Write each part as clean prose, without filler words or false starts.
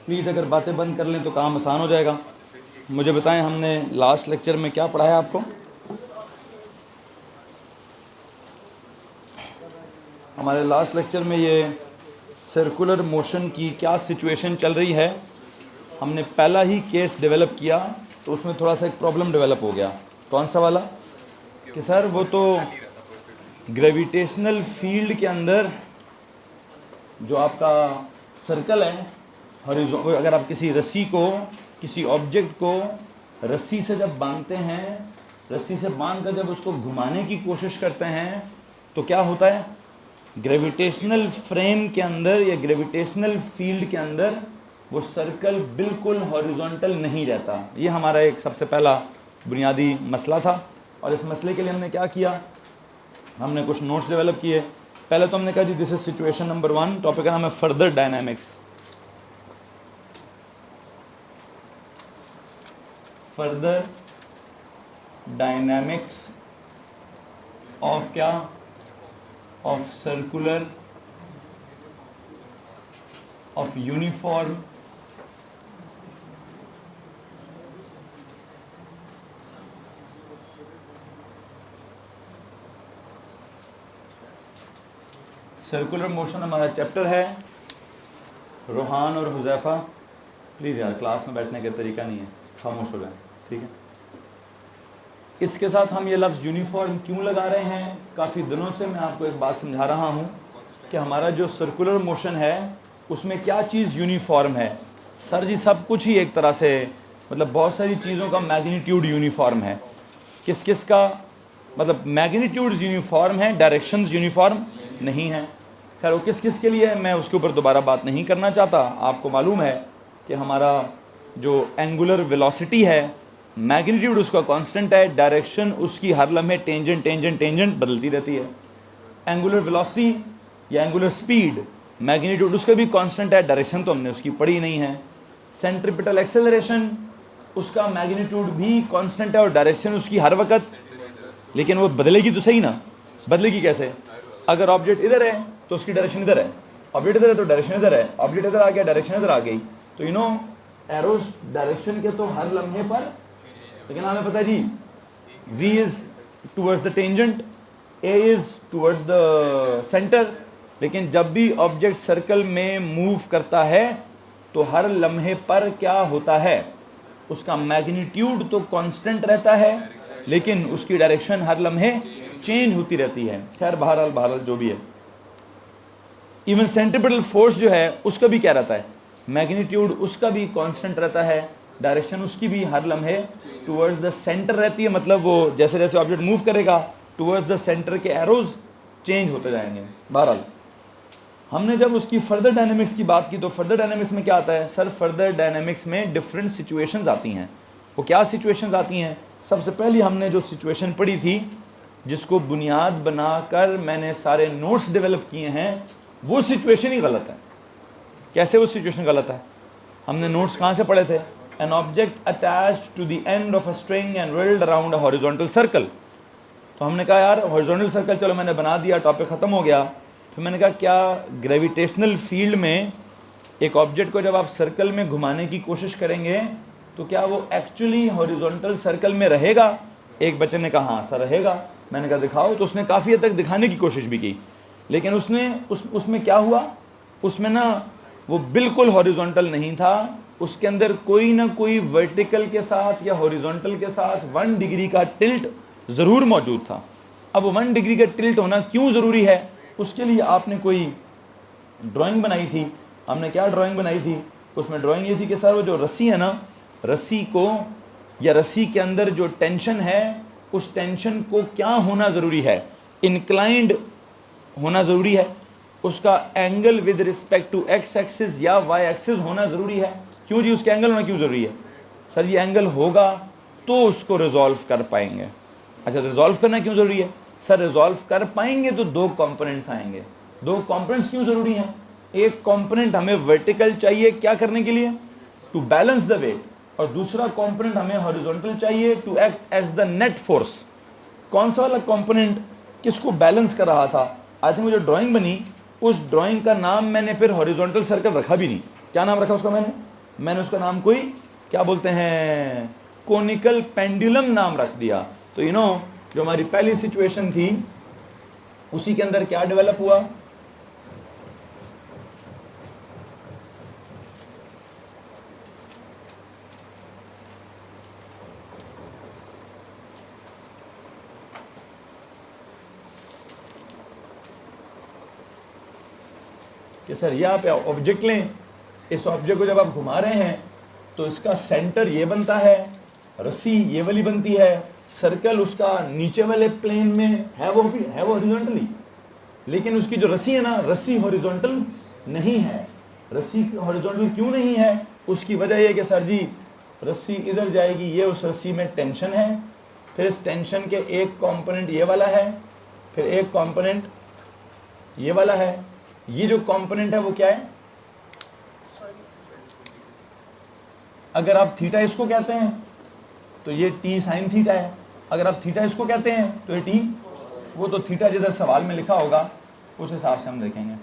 Please अगर बातें बंद कर लें तो काम आसान हो जाएगा। मुझे बताएं, हमने लास्ट लेक्चर में क्या पढ़ाया आपको? हमारे लास्ट लेक्चर में ये सर्कुलर मोशन की क्या सिचुएशन चल रही है, हमने पहला ही केस डेवलप किया तो उसमें थोड़ा सा एक प्रॉब्लम डेवलप हो गया। कौन सा वाला? कि सर वो तो ग्रेविटेशनल फील्ड के अंदर जो आपका सर्कल है, अगर आप किसी रस्सी को, किसी ऑब्जेक्ट को रस्सी से जब बांधते हैं, रस्सी से बांध कर जब उसको घुमाने की कोशिश करते हैं तो क्या होता है? ग्रेविटेशनल फ्रेम के अंदर या ग्रेविटेशनल फील्ड के अंदर वो सर्कल बिल्कुल हॉरिजॉन्टल नहीं रहता। ये हमारा एक सबसे पहला बुनियादी मसला था। और इस मसले के लिए हमने क्या किया? हमने कुछ नोट्स डेवलप किए। पहले तो हमने कहा जी this is situation number 1, topic का नाम है further dynamics. Further dynamics of क्या? Of circular, of uniform circular motion हमारा चैप्टर है। रोहान और हुजैफा प्लीज़ यार क्लास में बैठने का तरीका नहीं है, खामोश हो जाए, ठीक है। इसके साथ हम ये लफ्ज़ यूनिफॉर्म क्यों लगा रहे हैं? काफ़ी दिनों से मैं आपको एक बात समझा रहा हूँ कि हमारा जो सर्कुलर मोशन है उसमें क्या चीज़ यूनिफॉर्म है। सर जी सब कुछ ही एक तरह से, मतलब बहुत सारी चीज़ों का मैग्नीट्यूड यूनिफॉर्म है। किस किस का? मतलब मैग्नीट्यूड्स यूनिफॉर्म है, डायरेक्शंस यूनिफॉर्म नहीं है। खैर वो किस किस के लिए है मैं उसके ऊपर दोबारा बात नहीं करना चाहता। आपको मालूम है कि हमारा जो एंगुलर वेलोसिटी है, मैग्नीट्यूड उसका कांस्टेंट है, डायरेक्शन उसकी हर लम्हे टेंजेंट टेंजेंट टेंजेंट बदलती रहती है। एंगुलर वेलोसिटी या एंगुलर स्पीड, मैग्नीट्यूड उसका भी कांस्टेंट है, डायरेक्शन तो हमने उसकी पढ़ी नहीं है। सेंट्रीपिटल एक्सेलरेशन, उसका मैग्नीट्यूड भी कांस्टेंट है और डायरेक्शन उसकी हर वक्त, लेकिन वो बदलेगी तो सही ना। बदलेगी कैसे? अगर ऑब्जेक्ट इधर है तो उसकी डायरेक्शन इधर है, ऑब्जेक्ट इधर है तो डायरेक्शन इधर है, ऑब्जेक्ट इधर आ गया डायरेक्शन इधर आ गई। तो यू नो एरोस डायरेक्शन के तो हर लम्हे पर, लेकिन हमें पता है जी v is towards the tangent, a is towards the centre. लेकिन जब भी ऑब्जेक्ट सर्कल में मूव करता है तो हर लम्हे पर क्या होता है? उसका मैग्नीट्यूड तो कांस्टेंट रहता है लेकिन उसकी डायरेक्शन हर लम्हे चेंज होती रहती है। खैर बहरहाल जो भी है, इवन सेंट्रीपिटल फोर्स जो है उसका भी क्या रहता है? मैग्नीट्यूड उसका भी कांस्टेंट रहता है, डायरेक्शन उसकी भी हर लम्हे टुवर्ड्स द सेंटर रहती है। मतलब वो जैसे जैसे ऑब्जेक्ट मूव करेगा टुवर्ड्स द सेंटर के एरोज चेंज होते जाएंगे। बहरहाल हमने जब उसकी फर्दर डायनेमिक्स की बात की तो फर्दर डायनेमिक्स में क्या आता है? सर फर्दर डायनेमिक्स में डिफरेंट सिचुएशंस आती हैं। वो क्या सिचुएशंस आती हैं? सबसे पहले हमने जो सिचुएशन पढ़ी थी, जिसको बुनियाद बनाकर मैंने सारे नोट्स डेवलप किए हैं, वो सिचुएशन ही गलत है। कैसे वो सिचुएशन गलत है? हमने नोट्स कहाँ से पढ़े थे? An object attached to the end of a string and rolled around a horizontal circle. तो हमने कहा यार हॉरिजॉन्टल सर्कल चलो मैंने बना दिया, टॉपिक ख़त्म हो गया। फिर मैंने कहा क्या ग्रेविटेशनल फील्ड में एक ऑब्जेक्ट को जब आप सर्कल में घुमाने की कोशिश करेंगे तो क्या वो एक्चुअली हॉरिजॉन्टल सर्कल में रहेगा? एक बच्चे ने कहा हाँ सर रहेगा। मैंने कहा दिखाओ। तो उसने काफ़ी हद तक दिखाने की कोशिश भी की, लेकिन उसमें क्या हुआ? उसमें ना वो बिल्कुल हॉरिजॉन्टल नहीं था, उसके अंदर कोई ना कोई वर्टिकल के साथ या हॉरिजॉन्टल के साथ 1 डिग्री का टिल्ट ज़रूर मौजूद था। अब 1 डिग्री का टिल्ट होना क्यों ज़रूरी है? उसके लिए आपने कोई ड्राइंग बनाई थी। हमने क्या ड्राइंग बनाई थी? उसमें ड्राइंग ये थी कि सर वो जो रस्सी है ना, रस्सी को या रस्सी के अंदर जो टेंशन है उस टेंशन को क्या होना ज़रूरी है? इंक्लाइंड होना ज़रूरी है। उसका angle with respect to X axis या वाई एक्सिस होना ज़रूरी है। क्यों जी? उसका एंगल होना क्यों ज़रूरी है? सर जी एंगल होगा तो उसको रिजॉल्व कर पाएंगे। अच्छा रिजॉल्व करना क्यों ज़रूरी है? सर रिजॉल्व कर पाएंगे तो 2 कंपोनेंट्स आएंगे। 2 कंपोनेंट्स क्यों ज़रूरी हैं? एक कंपोनेंट हमें वर्टिकल चाहिए क्या करने के लिए? टू बैलेंस द वेट, और दूसरा कंपोनेंट हमें हॉरिजॉन्टल चाहिए to act as the net force. कौन सा वाला कंपोनेंट किसको बैलेंस कर रहा था? आई थिंक वो जो ड्राइंग बनी उस ड्राइंग का नाम मैंने फिर हॉरिजॉन्टल सर्कल रखा भी नहीं। क्या नाम रखा उसका मैंने? मैंने उसका नाम कोई क्या बोलते हैं कोनिकल पेंडुलम नाम रख दिया। तो यू नो जो हमारी पहली सिचुएशन थी उसी के अंदर क्या डेवलप हुआ, कि सर ये आप ऑब्जेक्ट लें, इस ऑब्जेक्ट को जब आप घुमा रहे हैं तो इसका सेंटर ये बनता है, रस्सी ये वाली बनती है, सर्कल उसका नीचे वाले प्लेन में है, वो भी है वो हॉरिजॉन्टली, लेकिन उसकी जो रस्सी है ना, रस्सी हॉरिजॉन्टल नहीं है। रस्सी हॉरिजॉन्टल क्यों नहीं है? उसकी वजह ये कि सर जी रस्सी इधर जाएगी, ये उस रस्सी में टेंशन है, फिर इस टेंशन के एक कंपोनेंट ये वाला है, फिर एक कंपोनेंट ये वाला है। ये जो कंपोनेंट है वो क्या है? अगर आप थीटा इसको कहते हैं तो ये टी साइन थीटा है, अगर आप थीटा इसको कहते हैं तो ये टी, वो तो थीटा जिधर सवाल में लिखा होगा उस हिसाब से हम देखेंगे।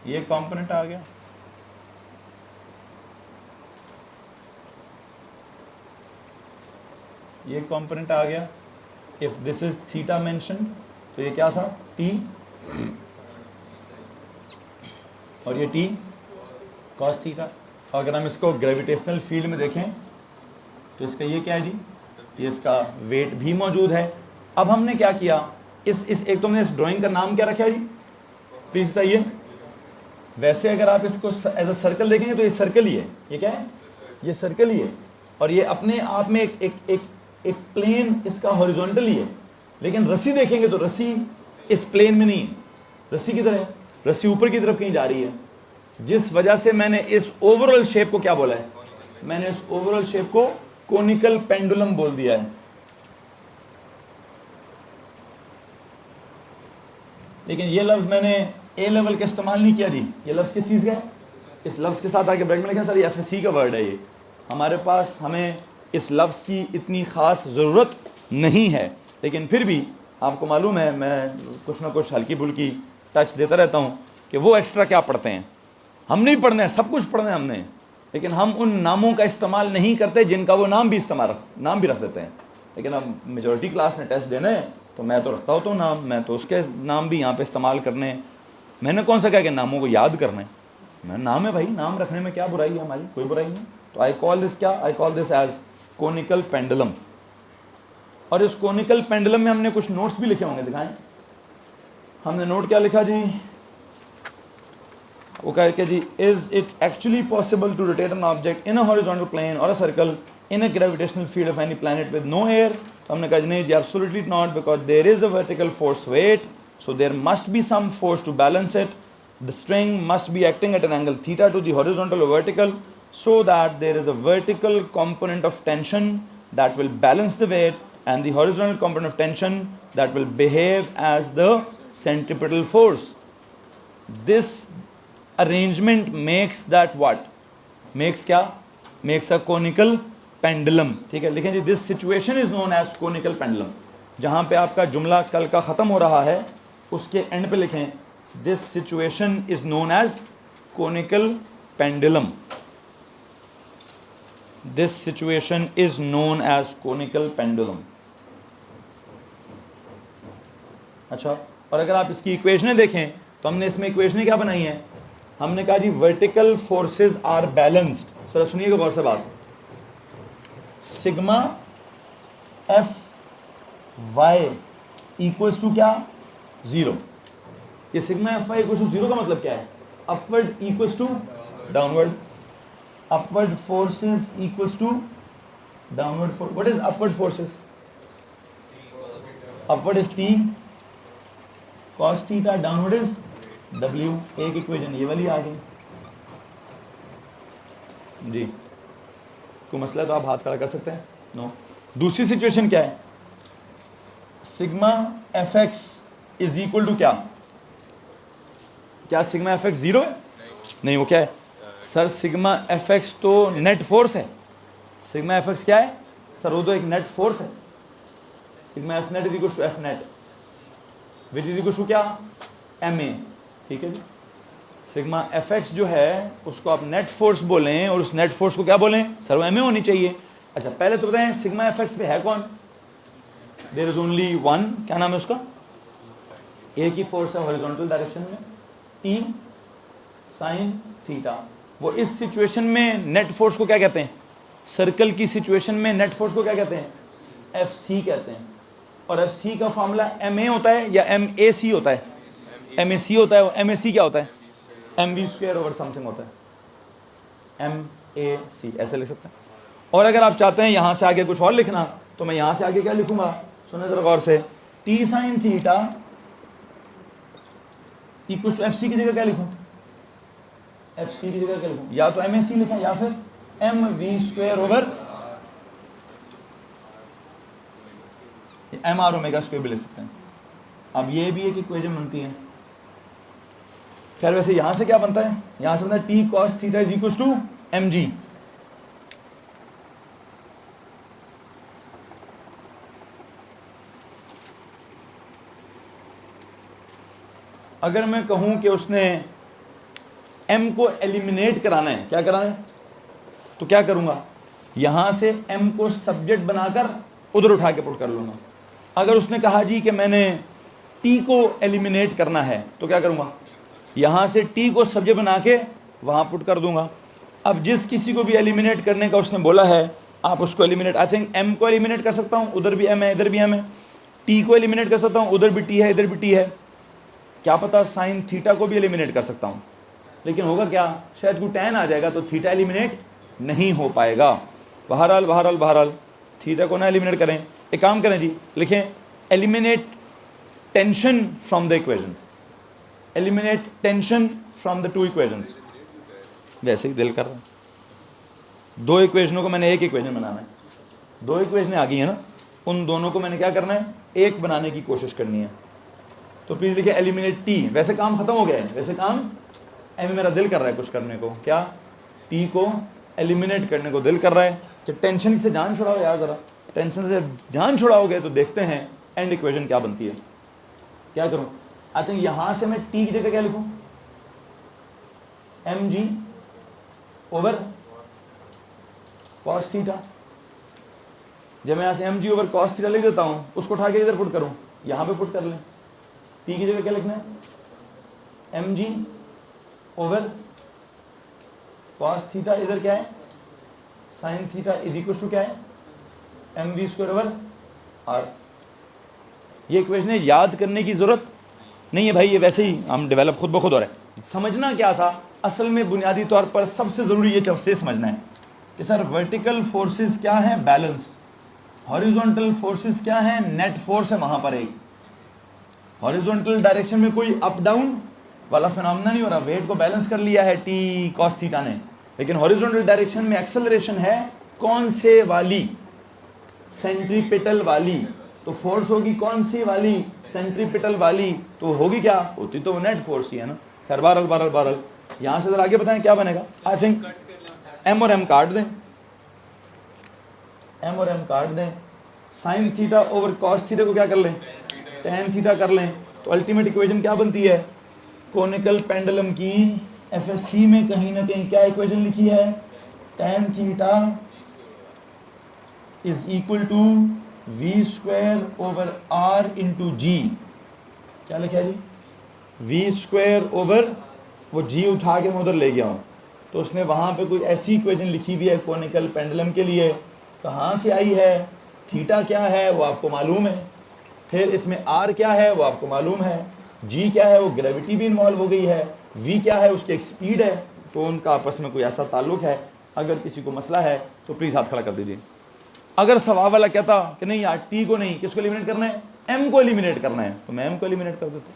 ये कंपोनेंट आ गया, ये कंपोनेंट आ गया। If this is theta mention तो ये क्या था? टी, और ये टी कॉस थीटा। अगर हम इसको ग्रेविटेशनल फील्ड में देखें तो इसका ये क्या है जी? ये इसका वेट भी मौजूद है। अब हमने क्या किया, इस एक तो हमने इस ड्राइंग का नाम क्या रखा है जी, प्लीज बताइए। वैसे अगर आप इसको एज अ सर्कल देखेंगे तो ये सर्कल ही है। ये क्या है? ये सर्कल ही है, और ये अपने आप में एक प्लेन इसका हॉरिजॉन्टल ही है। लेकिन रस्सी देखेंगे तो रस्सी इस प्लेन में नहीं है, रस्सी किधर है? रस्सी ऊपर की तरफ कहीं जा रही है, जिस वजह से मैंने इस ओवरऑल शेप को क्या बोला है? मैंने इस ओवरऑल शेप को कोनिकल पेंडुलम बोल दिया है। लेकिन ये लफ्ज मैंने ए लेवल का इस्तेमाल नहीं किया जी। ये लफ्ज किस चीज़ का है? इस लफ्ज के साथ आके ब्रैकेट में लिखा सर ये एफएससी का वर्ड है। ये हमारे पास, हमें इस लफ्ज़ की इतनी ख़ास ज़रूरत नहीं है, लेकिन फिर भी आपको मालूम है मैं कुछ ना कुछ हल्की फुल्की टच देता रहता हूँ कि वो एक्स्ट्रा क्या पढ़ते हैं। हमने भी पढ़ना है, सब कुछ पढ़ना है हमने, लेकिन हम उन नामों का इस्तेमाल नहीं करते जिनका वो नाम भी रख देते हैं। लेकिन अब मेजॉरिटी क्लास में टेस्ट देने हैं तो मैं तो रखता हूँ तो नाम, मैं तो उसके नाम भी यहाँ पे इस्तेमाल करने। मैंने कौन सा कहा कि नामों को याद करने? मैं नाम है भाई, नाम रखने में क्या बुराई है? हमारी कोई बुराई नहीं। तो आई कॉल दिस क्या? I call this as conical pendulum. और इस कोनिकल पेंडुलम में हमने कुछ नोट्स भी लिखे होंगे, दिखाएं। हमने नोट क्या लिखा जी? वो कहा कि जी is it actually possible to rotate an object in a horizontal plane और a circle in a gravitational field of any planet with no air? तो हमने कहा नहीं जी, absolutely not, because there is a vertical force weight, so there must be some force to balance it. The string must be acting at an angle theta to the horizontal or vertical, so that there is a vertical component of tension that will balance the weight, and the horizontal component of tension that will behave as the centripetal force. This arrangement makes that what? Makes क्या? Makes a conical pendulum. ठीक है, लिखें जी, this situation is known as conical pendulum. जहाँ पे आपका जुमला कल का ख़त्म हो रहा है उसके एंड पे लिखें this situation is known as conical pendulum. This situation is known as conical pendulum. अच्छा, और अगर आप इसकी इक्वेशनें देखें तो हमने इसमें इक्वेशनें क्या बनाई हैं? हमने कहा जी vertical forces are balanced. Sir सुनिएगा गौर से बात। Sigma F Y equals to क्या? 0। ये sigma F Y equals to 0 का मतलब क्या है? Upward equals to downward, upward forces equals to downward force. What is upward forces? Upward is T cos theta, downward is W. एक equation ये वाली आ गई जी। कोई मसला तो आप हाथ खड़ा कर सकते हैं? नो। दूसरी सिचुएशन क्या है? Sigma F X is equal to क्या? क्या सिग्मा एफ एक्स 0 है? नहीं, वो क्या है सर? सिग्मा एफ एक्स तो नेट फोर्स है। सिग्मा एफ एक्स क्या है सर? वो तो एक नेट फोर्स है। Sigma F net is equal to F net which is equal to क्या? M A. ठीक है जी। सिग्मा एफ एक्स जो है उसको आप नेट फोर्स बोलें, और उस नेट फोर्स को क्या बोलें? सर वो एम होनी चाहिए। अच्छा पहले तो बताएं सिग्मा एफ एक्स पे है कौन? देयर इज ओनली वन, क्या नाम है उसका? एक ही फोर्स है हॉरिजॉन्टल डायरेक्शन में, टी साइन थीटा। वो इस सिचुएशन में नेट फोर्स को क्या कहते हैं? सर्कल की सिचुएशन में नेट फोर्स को क्या कहते हैं? एफ सी कहते हैं। और एफ सी का फॉर्मूला एम ए होता है या एम ए सी होता है? एम ए सी होता है। एम ए सी क्या होता है? M we square over something होता है, एम ए सी, ऐसे लिख सकते हैं। और अगर आप चाहते हैं यहाँ से आगे कुछ और लिखना तो मैं यहाँ से आगे क्या लिखूंगा? सुने जरा गौर से, T sine theta equal to F C की जगह क्या लिखूं? एफ सी की जगह क्या लिखूं? या तो एम ए सी लिखा या फिर M we square over M R omega square भी लिख सकते हैं। अब ये भी एक इक्वेशन बनती है। खैर वैसे यहां से क्या बनता है? यहां से बनता है T cos theta is equal to M G. अगर मैं कहूं कि उसने m को एलिमिनेट कराना है, क्या कराना है, तो क्या करूंगा? यहां से m को सब्जेक्ट बनाकर उधर उठा के पुट कर लूंगा। अगर उसने कहा जी कि मैंने t को एलिमिनेट करना है तो क्या करूंगा? यहां से t को सब्जेक्ट बना के वहां पुट कर दूंगा। अब जिस किसी को भी एलिमिनेट करने का उसने बोला है आप उसको एलिमिनेट, आई थिंक m को एलिमिनेट कर सकता हूं, उधर भी m है इधर भी m है। t को एलिमिनेट कर सकता हूं, उधर भी t है इधर भी t है। क्या पता साइन थीटा को भी एलिमिनेट कर सकता हूं, लेकिन होगा क्या? शायद कोई tan आ जाएगा तो थीटा एलिमिनेट नहीं हो पाएगा। बहरहाल थीटा को ना एलिमिनेट करें। एक काम करें जी, लिखें eliminate tension from the equation, eliminate tension from the two equations. वैसे ही दिल कर रहा है, दो इक्वेशनों को मैंने एक इक्वेशन बनाना है। दो इक्वेशनें आ गई है ना, उन दोनों को मैंने क्या करना है? एक बनाने की कोशिश करनी है। तो प्लीज लिखिए एलिमिनेट टी। वैसे काम खत्म हो गया है, वैसे काम एम मेरा दिल कर रहा है कुछ करने को। क्या? टी को एलिमिनेट करने को दिल कर रहा है कि टेंशन से जान छुड़ाओ यार, जरा टेंशन से जान छुड़ाओगे तो देखते हैं एंड इक्वेशन क्या बनती है। क्या करूं? आई थिंक यहां से मैं टी की जगह क्या लिखूं? M G over cos theta. जब मैं यहां से M G over cos theta लिख देता हूं, उसको उठा के इधर पुट करूं, यहां पे पुट कर लें। टी की जगह क्या लिखना है? M G over cos theta, इधर क्या है? Sine theta is equal to क्या है? M we square over R. ये इक्वेशन याद करने की जरूरत नहीं है भाई, ये वैसे ही हम डेवलप खुद ब खुद हो रहा है। समझना क्या था असल में, बुनियादी तौर पर सबसे ज़रूरी ये से समझना है कि सर वर्टिकल फोर्सेस क्या है? बैलेंस। हॉरिजॉन्टल फोर्सेस क्या है? नेट फोर्स है वहाँ पर एक। हॉरिजॉन्टल डायरेक्शन में कोई अप डाउन वाला फिनोमेना नहीं हो रहा, वेट को बैलेंस कर लिया है टी कॉस थीटा ने। लेकिन हॉरिजॉन्टल डायरेक्शन में एक्सेलरेशन है कौन से वाली? सेंट्रीपिटल वाली। तो फोर्स होगी कौन सी वाली? सेंट्रीपिटल वाली। तो होगी क्या? होती तो नेट फोर्स ही है ना। खैर बहरहाल यहाँ से जरा आगे बताएं क्या बनेगा। आई थिंक एम और एम काट दें, एम और एम काट दें। Sine theta over cos theta को क्या कर लें? टेन थीटा कर लें। तो अल्टीमेट इक्वेशन क्या बनती है? कोनिकल पेंडुलम की एफएससी में कहीं ना कहीं क्या इक्वेशन लिखी है? Tan theta is equal to V square over R into G. क्या लिखा है जी? वी स्क्वायर ओवर, वो जी उठा के मैं उधर ले गया हूँ, तो उसने वहाँ पे कोई ऐसी इक्वेशन लिखी हुई है कोनिकल पेंडुलम के लिए। कहाँ से आई है? थीटा क्या है वो आपको मालूम है, फिर इसमें आर क्या है वो आपको मालूम है, जी क्या है वो ग्रेविटी भी इन्वॉल्व हो गई है, वी क्या है उसकी एक स्पीड है। तो उनका आपस में कोई ऐसा ताल्लुक है। अगर किसी को मसला है तो प्लीज़ हाथ खड़ा कर दीजिए। अगर सवाल वाला कहता कि नहीं यार टी को नहीं, किसको एलिमिनेट करना है? एम को एलिमिनेट करना है, तो मैं एम को एलिमिनेट कर देता।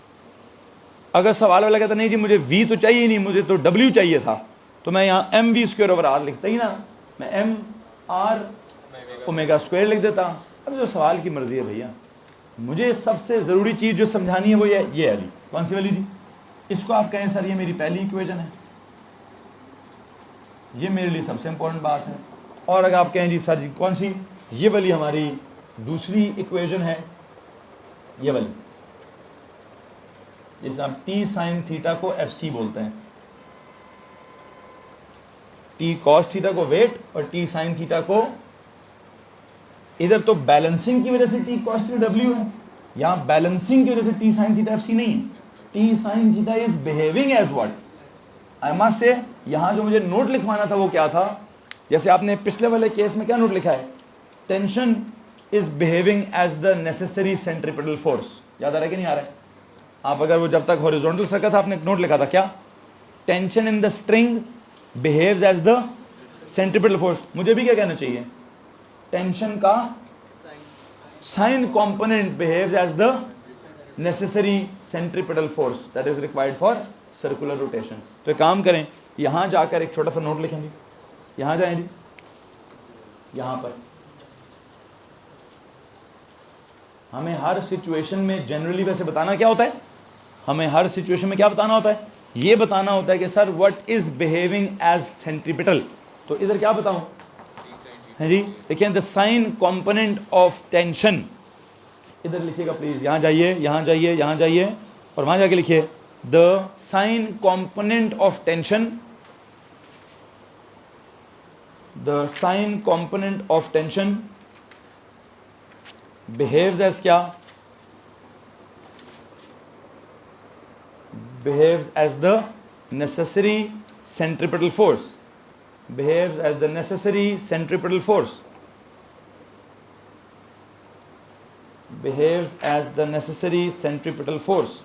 अगर सवाल वाला कहता नहीं जी मुझे वी तो चाहिए नहीं, मुझे तो डब्ल्यू चाहिए था, तो मैं यहाँ M we square over R लिखता ही ना, मैं एम आर ओमेगा स्क्वायर लिख देता। अब जो सवाल की मर्जी है भैया, मुझे सबसे ज़रूरी चीज़ जो समझानी है वो ये है जी। कौन सी वाली थी? इसको आप कहें सर ये मेरी पहली इक्वेशन है, ये मेरे लिए सबसे इंपॉर्टेंट बात है। और अगर आप कहें जी सर जी कौन सी? ये वाली हमारी दूसरी इक्वेशन है, ये वाली, जिसे आप टी साइन थीटा को एफ सी बोलते हैं। टी कॉस थीटा को वेट और टी साइन थीटा को, इधर तो बैलेंसिंग की वजह से टी कॉस थीटा डब्ल्यू है, यहां बैलेंसिंग की वजह से T sine theta F C नहीं है। T sine theta is behaving as what, I must say यहां जो मुझे नोट लिखवाना था वो क्या था, जैसे आपने पिछले वाले केस में क्या नोट लिखा है, tension is behaving as the necessary centripetal force. याद आ रहा है कि नहीं आ रहा है? आप अगर वो जब तक हॉरिजॉन्टल सर्कल था आपने नोट लिखा था क्या, tension in the string behaves as the centripetal force. मुझे भी क्या कहना चाहिए, टेंशन का sine component behaves as the necessary centripetal force that is required for circular rotation. तो एक काम करें, यहां जाकर एक छोटा सा नोट लिखेंगे, यहां जाएं जी, यहां पर हमें हर सिचुएशन में जनरली वैसे बताना क्या होता है, हमें हर सिचुएशन में क्या बताना होता है, ये बताना होता है कि sir what is behaving as centripetal. तो इधर क्या बताऊं है जी, देखिए the sine component of tension, इधर लिखिएगा प्लीज, यहां जाइए, यहां जाइए, यहां जाइए और वहां जाके लिखिए the sine component of tension, the sine component of tension behaves as क्या, behaves as the necessary centripetal force, behaves as the necessary centripetal force, behaves as the necessary centripetal force।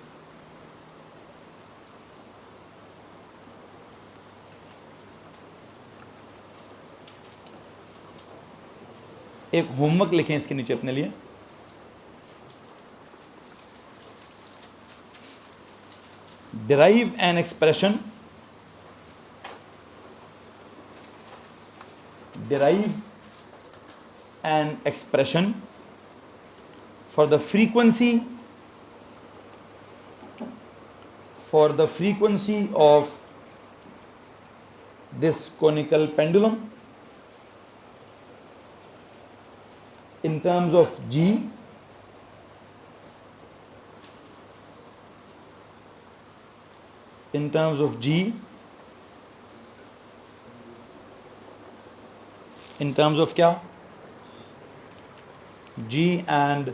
एक होमवर्क लिखें इसके नीचे अपने लिए, derive an expression, derive an expression for the frequency of this conical pendulum in terms of G, in terms of G, in terms of क्या, G and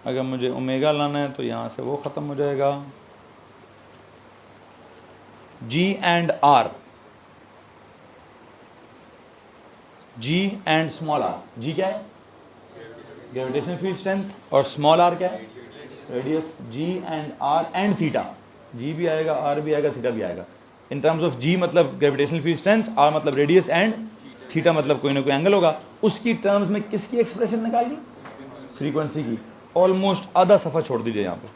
अगर मुझे omega लाना है तो यहाँ से वो ख़त्म हो जाएगा, G and R, G and small r। G क्या है, ग्रेविटेशनल फील्ड स्ट्रेंथ, और स्मॉल r क्या है, radius. G and R and theta, G भी आएगा, R भी आएगा, थीटा भी आएगा। इन टर्म्स ऑफ G मतलब ग्रेविटेशनल फील्ड स्ट्रेंथ, R मतलब रेडियस एंड थीटा मतलब कोई ना कोई एंगल होगा। उसकी टर्म्स में किसकी एक्सप्रेशन निकालनी, फ्रीक्वेंसी की। ऑलमोस्ट आधा सफ़ा छोड़ दीजिए यहाँ पे,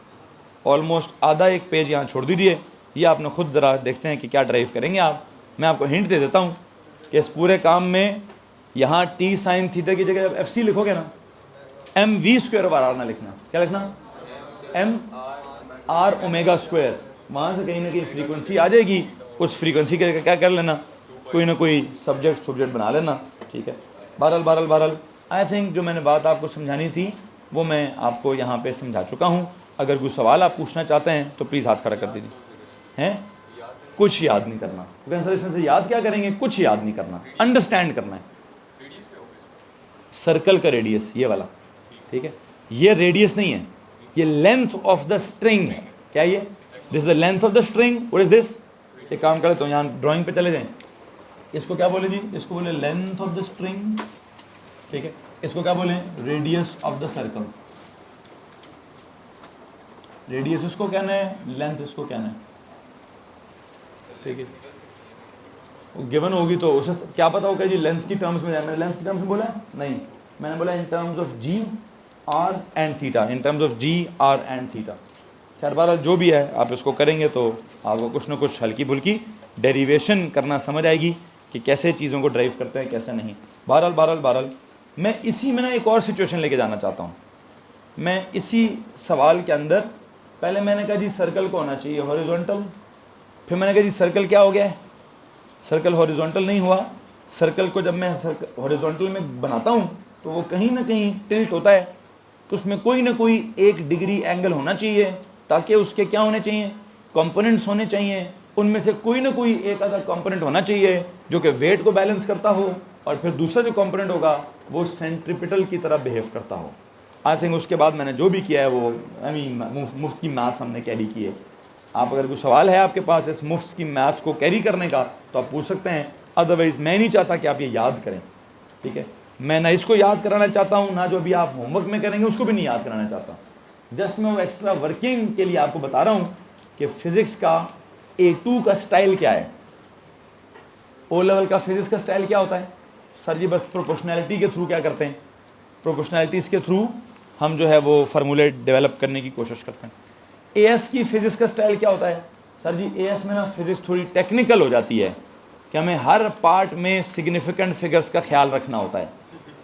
ऑलमोस्ट आधा एक पेज यहाँ छोड़ दीजिए, ये आपने खुद ज़रा देखते हैं कि क्या ड्राइव करेंगे आप। मैं आपको हिंट दे देता हूँ कि इस पूरे काम में यहाँ टी साइन थीटा की जगह एफ सी लिखोगे ना, M we square bar R ना लिखना, क्या लिखना, एम आर ओमेगा स्क्वायर। वहाँ से कहीं ना कहीं फ्रीक्वेंसी आ जाएगी, उस फ्रीक्वेंसी के क्या कर लेना, कोई ना कोई सब्जेक्ट बना लेना, ठीक है। बहरहाल आई थिंक जो मैंने बात आपको समझानी थी वो मैं आपको यहाँ पे समझा चुका हूँ। अगर कोई सवाल आप पूछना चाहते हैं तो प्लीज़ हाथ खड़ा कर दीजिए। हैं, कुछ याद नहीं करना, सर इसमें से याद क्या करेंगे, कुछ याद नहीं करना, अंडरस्टैंड करना है। सर्कल का रेडियस ये वाला, ठीक है, ये रेडियस नहीं है, ये लेंथ ऑफ द स्ट्रिंग है। क्या ये, this is the length of the string, what is this. एक काम करें तो यहाँ ड्राइंग पे चले जाएं, इसको क्या बोले जी, इसको बोले लेंथ ऑफ द स्ट्रिंग, ठीक है। इसको क्या बोले, radius of the circle. Radius इसको कहना है, लेंथ इसको कहना है, ठीक है। वो गिवन होगी तो उसे क्या पता होगा जी लेंथ की टर्म्स में, मैंने लेंथ की टर्म्स में बोला नहीं, मैंने बोला in terms of G R and theta, in terms of G R and theta. खैर बहरहाल जो भी है आप इसको करेंगे तो आपको कुछ ना कुछ हल्की फुल्की डेरिवेशन करना समझ आएगी कि कैसे चीज़ों को ड्राइव करते हैं, कैसे नहीं। बहरहाल मैं इसी में ना एक और सिचुएशन लेके जाना चाहता हूँ। मैं इसी सवाल के अंदर पहले मैंने कहा जी सर्कल को होना चाहिए हॉरिजॉन्टल, फिर मैंने कहा जी सर्कल क्या हो गया है, सर्कल हॉरिजॉन्टल नहीं हुआ। सर्कल को जब मैं हॉरिजॉन्टल में बनाता हूँ तो वो कहीं ना कहीं टिल्ट होता है, तो उसमें कोई ना कोई 1 डिग्री एंगल होना चाहिए ताकि उसके क्या होने चाहिए, कंपोनेंट्स होने चाहिए, उनमें से कोई ना कोई एक आधा कंपोनेंट होना चाहिए जो कि वेट को बैलेंस करता हो, और फिर दूसरा जो कंपोनेंट होगा वो सेंट्रीपिटल की तरह बिहेव करता हो। आई थिंक उसके बाद मैंने जो भी किया है वो मुफ्त की मैथ्स हमने कैरी की है। आप अगर कोई सवाल है आपके पास इस मुफ्त की मैथ्स को कैरी करने का तो आप पूछ सकते हैं, अदरवाइज़ मैं नहीं चाहता कि आप ये याद करें, ठीक है। मैं ना इसको याद कराना चाहता हूँ, ना जो अभी आप होमवर्क में करेंगे उसको भी नहीं याद कराना चाहता। जस्ट मैं वो एक्स्ट्रा वर्किंग के लिए आपको बता रहा हूँ कि फिज़िक्स का A2 का स्टाइल क्या है, ओ लेवल का फिज़िक्स का स्टाइल क्या होता है। सर जी बस प्रोपोर्शनैलिटी के थ्रू क्या करते हैं, प्रोपोर्शनैलिटीज़ के थ्रू हम जो है वो फार्मूले डेवलप करने की कोशिश करते हैं। एएस की फिज़िक्स का स्टाइल क्या होता है, सर जी एएस में ना फिज़िक्स थोड़ी टेक्निकल हो जाती है कि हमें हर पार्ट में सिग्निफिकेंट फिगर्स का ख्याल रखना होता है।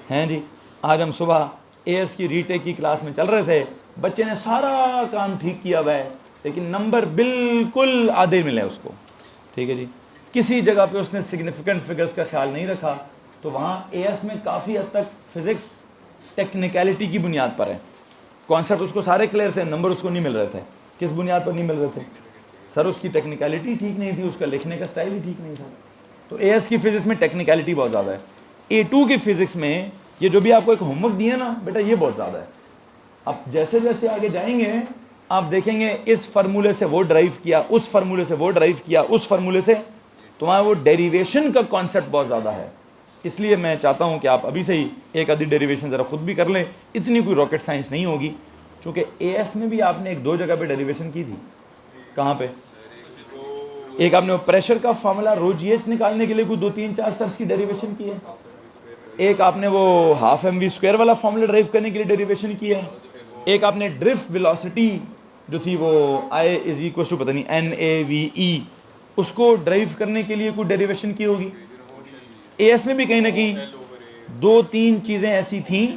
हैं जी, आज हम सुबह एएस की रीटेक की क्लास में चल रहे थे, बच्चे ने सारा काम ठीक किया हुआ है लेकिन नंबर बिल्कुल आधे मिले उसको, ठीक है जी। किसी जगह पे उसने सिग्निफिकेंट फिगर्स का ख्याल नहीं रखा, तो वहाँ एएस में काफ़ी हद तक फिज़िक्स टेक्निकलिटी की बुनियाद पर है। कॉन्सेप्ट उसको सारे क्लियर थे, नंबर उसको नहीं मिल रहे थे। किस बुनियाद पर नहीं मिल रहे थे, सर उसकी टेक्निकलिटी ठीक नहीं थी, उसका लिखने का स्टाइल ही ठीक नहीं था। तो एएस की फिज़िक्स में टेक्निकलिटी बहुत ज़्यादा है। A2 की फिज़िक्स में ये जो भी आपको एक होमवर्क दिया ना बेटा, ये बहुत ज़्यादा है। अब जैसे जैसे आगे जाएंगे आप देखेंगे इस फार्मूले से वो ड्राइव किया, उस फार्मूले से वो ड्राइव किया, उस फार्मूले से, तुम्हारा वो डेरिवेशन का कॉन्सेप्ट बहुत ज़्यादा है। इसलिए मैं चाहता हूँ कि आप अभी से ही एक आधी डेरिवेशन ज़रा खुद भी कर लें, इतनी कोई रॉकेट साइंस नहीं होगी। चूँकि एएस में भी आपने एक दो जगह पे डेरिवेशन की थी। कहाँ पे? एक आपने वो प्रेशर का फार्मूला रो जीएच निकालने के लिए कोई 2-3-4 स्टेप्स की डेरिवेशन की है। एक आपने वो हाफ mv² वाला फार्मूला ड्राइव करने के लिए डेरिवेशन की है। एक आपने ड्रिफ्ट वेलोसिटी जो थी वो I = पता नहीं NAVE, उसको ड्राइव करने के लिए कोई डेरिवेशन की होगी। एएस में भी कहीं ना कहीं 2-3 चीज़ें ऐसी थीं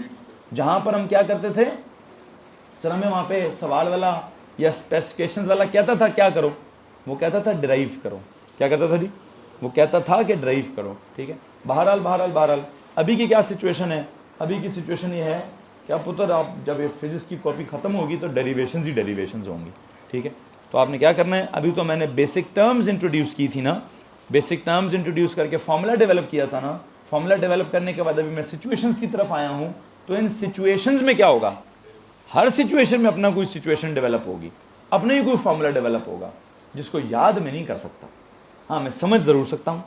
जहाँ पर हम क्या करते थे, सर हमें वहाँ पे सवाल वाला या स्पेसिफिकेशंस वाला कहता था क्या करो, वो कहता था ड्राइव करो। क्या कहता था जी? वो कहता था कि ड्राइव करो, ठीक है। बहरहाल अभी की क्या सिचुएशन है? अभी की सिचुएशन ये है कि आप पुत्र, आप जब ये फिजिक्स की कॉपी ख़त्म होगी तो डेरिवेशंस ही डेरिवेशंस होंगी, ठीक है। तो आपने क्या करना है, अभी तो मैंने बेसिक टर्म्स इंट्रोड्यूस की थी ना, बेसिक टर्म्स इंट्रोड्यूस करके फॉर्मूला डेवलप किया था ना। फॉर्मूला डेवलप करने के बाद अभी मैं सिचुएशंस की तरफ आया हूँ। तो इन सिचुएशंस में क्या होगा, हर सिचुएशन में अपना कोई सिचुएशन डेवलप होगी, अपने ही कोई फॉर्मूला डेवलप होगा जिसको याद में नहीं कर सकता। हाँ, मैं समझ ज़रूर सकता हूँ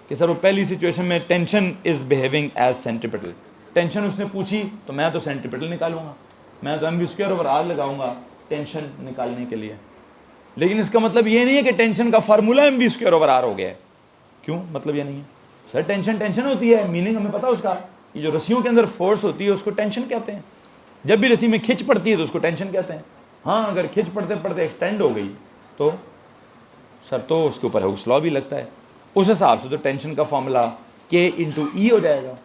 कि सर वो पहली सिचुएशन में tension is behaving as centripetal, tension उसने पूछी तो मैं तो सेंट्रीपिटल निकालूंगा, मैं तो mv²/r लगाऊंगा टेंशन निकालने के लिए। लेकिन इसका मतलब ये नहीं है कि टेंशन का फार्मूला mv²/r हो गया है। क्यों? मतलब ये नहीं है सर, टेंशन होती है, मीनिंग हमें पता उसका। ये जो रस्सियों के अंदर फोर्स होती है उसको टेंशन कहते हैं। जब भी रस्सी में खिंच पड़ती है तो उसको टेंशन कहते हैं। हाँ, अगर खिंच पड़ते पड़ते एक्सटेंड हो गई तो सर तो उसके ऊपर हुक्स लॉ भी लगता है, उस हिसाब से तो टेंशन का फॉर्मूला K/E हो जाएगा।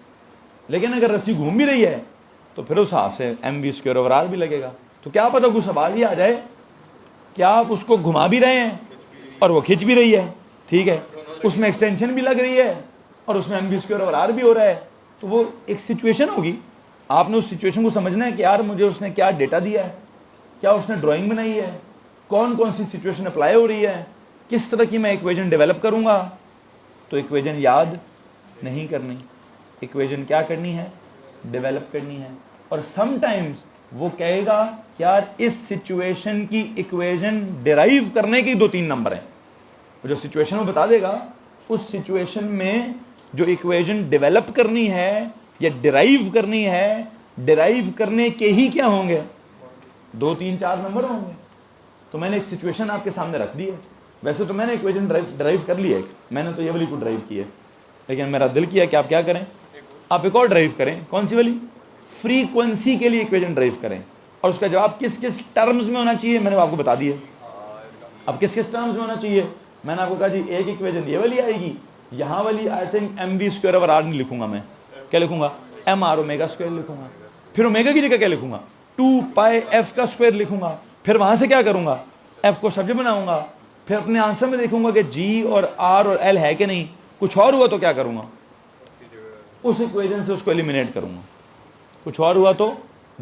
लेकिन अगर रस्सी घूम भी रही है तो फिर उस हिसाब से mv²/r भी लगेगा। तो क्या पता कुछ सवाल ही आ जाए क्या आप उसको घुमा भी रहे हैं और वो खिंच भी रही है, ठीक है, उसमें एक्सटेंशन भी लग रही है और उसमें mv²/r भी हो रहा है, तो वो एक सिचुएशन होगी। आपने उस सिचुएशन को समझना है कि यार मुझे उसने क्या डेटा दिया है, क्या उसने ड्राइंग बनाई है, कौन कौन सी सिचुएशन अप्लाई हो रही है, किस तरह की मैं इक्वेशन डेवलप करूँगा। तो इक्वेशन याद नहीं करनी, इक्वेशन क्या करनी है, डेवलप करनी है। और समटाइम्स वो कहेगा कि यार इस सिचुएशन की इक्वेशन डिराइव करने के 2-3 नंबर हैं। जो सिचुएशन वो बता देगा, उस सिचुएशन में जो इक्वेशन डेवलप करनी है या डिराइव करनी है, डिराइव करने के ही क्या होंगे, 2-3-4 नंबर होंगे। तो मैंने एक सिचुएशन आपके सामने रख दी है। वैसे तो मैंने इक्वेशन ड्राइव कर ली है, मैंने तो ये वाली को ड्राइव की है, लेकिन मेरा दिल किया कि आप क्या करें, आप एक और ड्राइव करें। कौन सी वाली? फ्रीक्वेंसी के लिए इक्वेशन ड्राइव करें और उसका जवाब किस किस टर्म्स में होना चाहिए मैंने आपको बता दिया। अब किस किस टर्म्स में होना चाहिए मैंने आपको कहा जी, एक इक्वेशन ये वाली आएगी, यहाँ वाली आई थिंक mv²/r नहीं लिखूंगा मैं, क्या लिखूंगा, mr⍵² लिखूंगा। फिर ओमेगा की जगह क्या लिखूंगा, 2πf² लिखूंगा। फिर वहाँ से क्या करूँगा, f को सब्जेक्ट बनाऊंगा, फिर अपने आंसर में देखूंगा कि g और r और l है कि नहीं, कुछ और हुआ तो क्या करूँगा, उस इक्वेशन से उसको एलिमिनेट करूँगा। कुछ और हुआ तो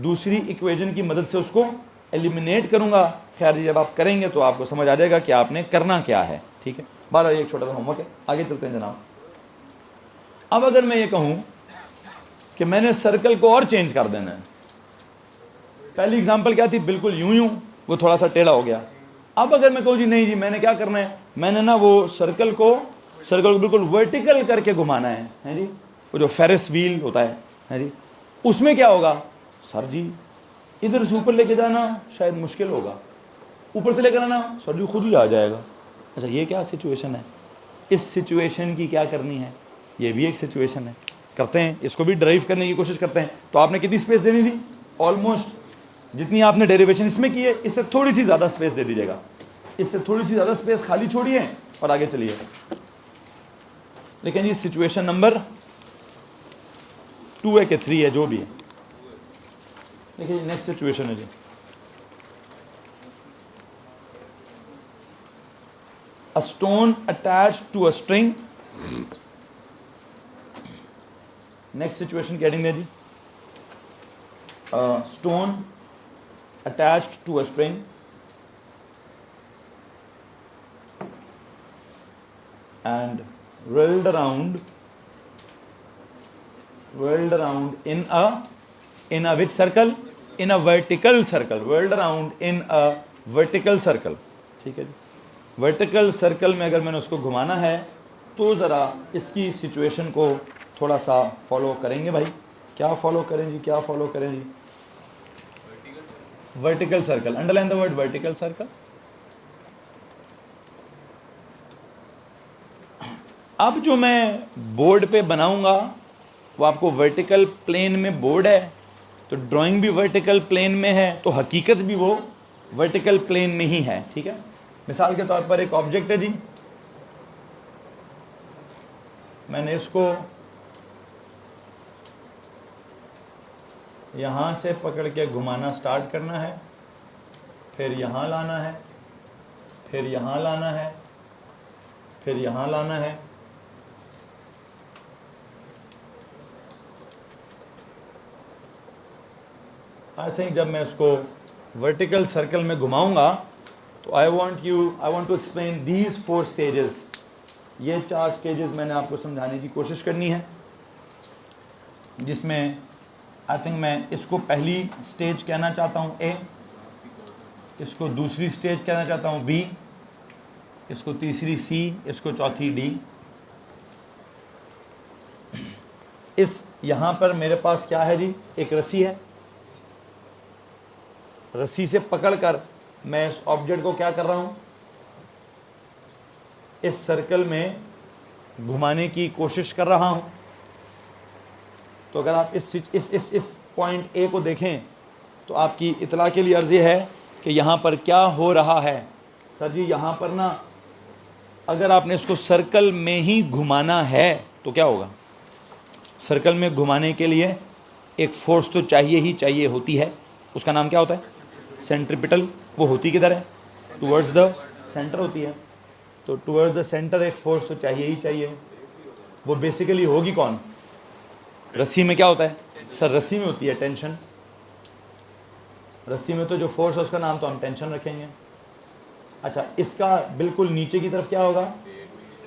दूसरी इक्वेशन की मदद से उसको एलिमिनेट करूँगा। खैर जब आप करेंगे तो आपको समझ आ जाएगा कि आपने करना क्या है, ठीक है। 12 एक छोटा सा होमवर्क है, आगे चलते हैं जनाब। अब अगर मैं ये कहूँ कि मैंने सर्कल को और चेंज कर देना है, पहली एग्जांपल क्या थी, बिल्कुल यूं यूं, वो थोड़ा सा टेढ़ा हो गया। अब अगर मैं कहूँ जी नहीं जी मैंने क्या करना है, मैंने ना वो सर्कल को बिल्कुल वर्टिकल करके घुमाना है जी, वो जो फेरिस व्हील होता है जी, उसमें क्या होगा सर जी, इधर से ऊपर लेके जाना शायद मुश्किल होगा, ऊपर से लेकर आना सर जी खुद ही आ जाएगा। अच्छा ये क्या सिचुएशन है, इस सिचुएशन की क्या करनी है, ये भी एक सिचुएशन है। करते हैं, इसको भी ड्राइव करने की कोशिश करते हैं। तो आपने कितनी स्पेस देनी थी, ऑलमोस्ट जितनी आपने डेरिवेशन इसमें की है इससे थोड़ी सी ज़्यादा स्पेस दे दीजिएगा, इससे थोड़ी सी ज़्यादा स्पेस खाली छोड़िए और आगे चलिए। लेकिन ये सिचुएशन नंबर 2 है कि 3 है, जो भी है, देखिए नेक्स्ट सिचुएशन है जी, a stone attached to a string। next situation क्या देंगे जी, a stone attached to a string and whirled around in a which circle, in a vertical circle, whirled around in a vertical circle, ठीक है जी। Vertical circle में अगर मैंने उसको घुमाना है तो ज़रा इसकी सिचुएशन को थोड़ा सा फॉलो करेंगे भाई। क्या फॉलो करें जी, क्या फॉलो करें जी, vertical circle, underline the word vertical circle. अब जो मैं बोर्ड पे बनाऊंगा वो आपको वर्टिकल प्लेन में बोर्ड है, तो ड्राइंग भी वर्टिकल प्लेन में है, तो हकीकत भी वो वर्टिकल प्लेन में ही है, ठीक है। मिसाल के तौर पर एक ऑब्जेक्ट है जी, मैंने इसको यहाँ से पकड़ के घुमाना स्टार्ट करना है, फिर यहाँ लाना है, फिर यहाँ लाना है, फिर यहाँ लाना है, आई थिंक जब मैं इसको वर्टिकल सर्कल में घुमाऊंगा तो I want to explain these 4 stages. ये 4 स्टेजेस मैंने आपको समझाने की कोशिश करनी है, जिसमें आई थिंक मैं इसको पहली स्टेज कहना चाहता हूँ ए, इसको दूसरी स्टेज कहना चाहता हूँ बी, इसको तीसरी सी, इसको चौथी डी। इस यहाँ पर मेरे पास क्या है जी, एक रस्सी है, रस्सी से पकड़कर मैं इस ऑब्जेक्ट को क्या कर रहा हूँ, इस सर्कल में घुमाने की कोशिश कर रहा हूँ। तो अगर आप इस पॉइंट ए को देखें तो आपकी इतला के लिए अर्ज़ है कि यहाँ पर क्या हो रहा है। सर जी यहाँ पर ना अगर आपने इसको सर्कल में ही घुमाना है तो क्या होगा, सर्कल में घुमाने के लिए एक फोर्स तो चाहिए ही चाहिए होती है, उसका नाम क्या होता है, सेंट्रीपिटल। वो होती किधर है, टुवर्ड्स द सेंटर होती है, तो टुवर्ड्स द सेंटर एक फोर्स तो चाहिए ही चाहिए। वो बेसिकली होगी कौन, रस्सी में क्या होता है सर, रस्सी में होती है टेंशन। रस्सी में तो जो फोर्स है उसका नाम तो हम टेंशन रखेंगे। अच्छा इसका बिल्कुल नीचे की तरफ क्या होगा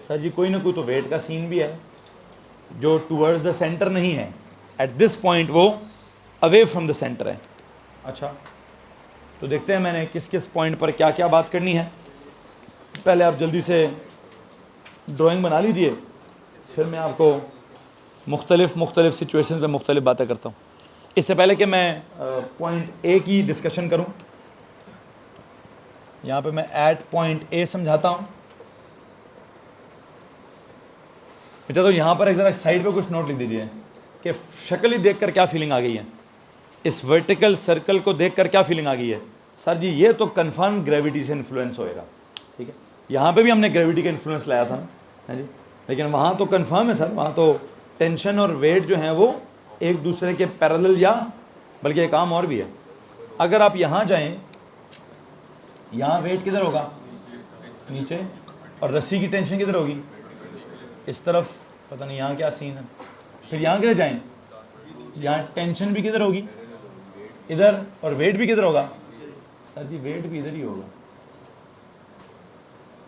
सर जी, कोई ना कोई तो वेट का सीन भी है जो टुवर्ड्स द सेंटर नहीं है, एट दिस पॉइंट वो अवे फ्रॉम द सेंटर है। अच्छा तो देखते हैं मैंने किस किस पॉइंट पर क्या क्या बात करनी है। पहले आप जल्दी से ड्राइंग बना लीजिए, फिर मैं आपको मुख्तलिफ सिचुएशंस में मुख्तलिफ बातें करता हूँ। इससे पहले कि मैं पॉइंट ए की डिस्कशन करूँ, यहाँ पे मैं एट पॉइंट ए समझाता हूँ। बेटा तो यहाँ पर एक ज़रा साइड पे कुछ नोट लिख दीजिए कि शक्ल ही देखकर क्या फीलिंग आ गई है, इस वर्टिकल सर्कल को देखकर क्या फीलिंग आ गई है। सर जी ये तो कन्फर्म ग्रेविटी से इन्फ्लुएंस होएगा, ठीक है। यहाँ पे भी हमने ग्रेविटी का इन्फ्लुएंस लाया था ना, है जी, लेकिन वहाँ तो कन्फर्म है सर, वहाँ तो टेंशन और वेट जो हैं वो एक दूसरे के पैरेलल, या बल्कि एक काम और भी है, अगर आप यहाँ जाएं, यहाँ वेट किधर होगा, नीचे, और रस्सी की टेंशन किधर होगी, इस तरफ। पता नहीं यहाँ क्या सीन है। फिर यहाँ किधर जाएं, यहाँ टेंशन भी किधर होगी, इधर, और वेट भी किधर होगा, सर जी वेट भी इधर ही होगा।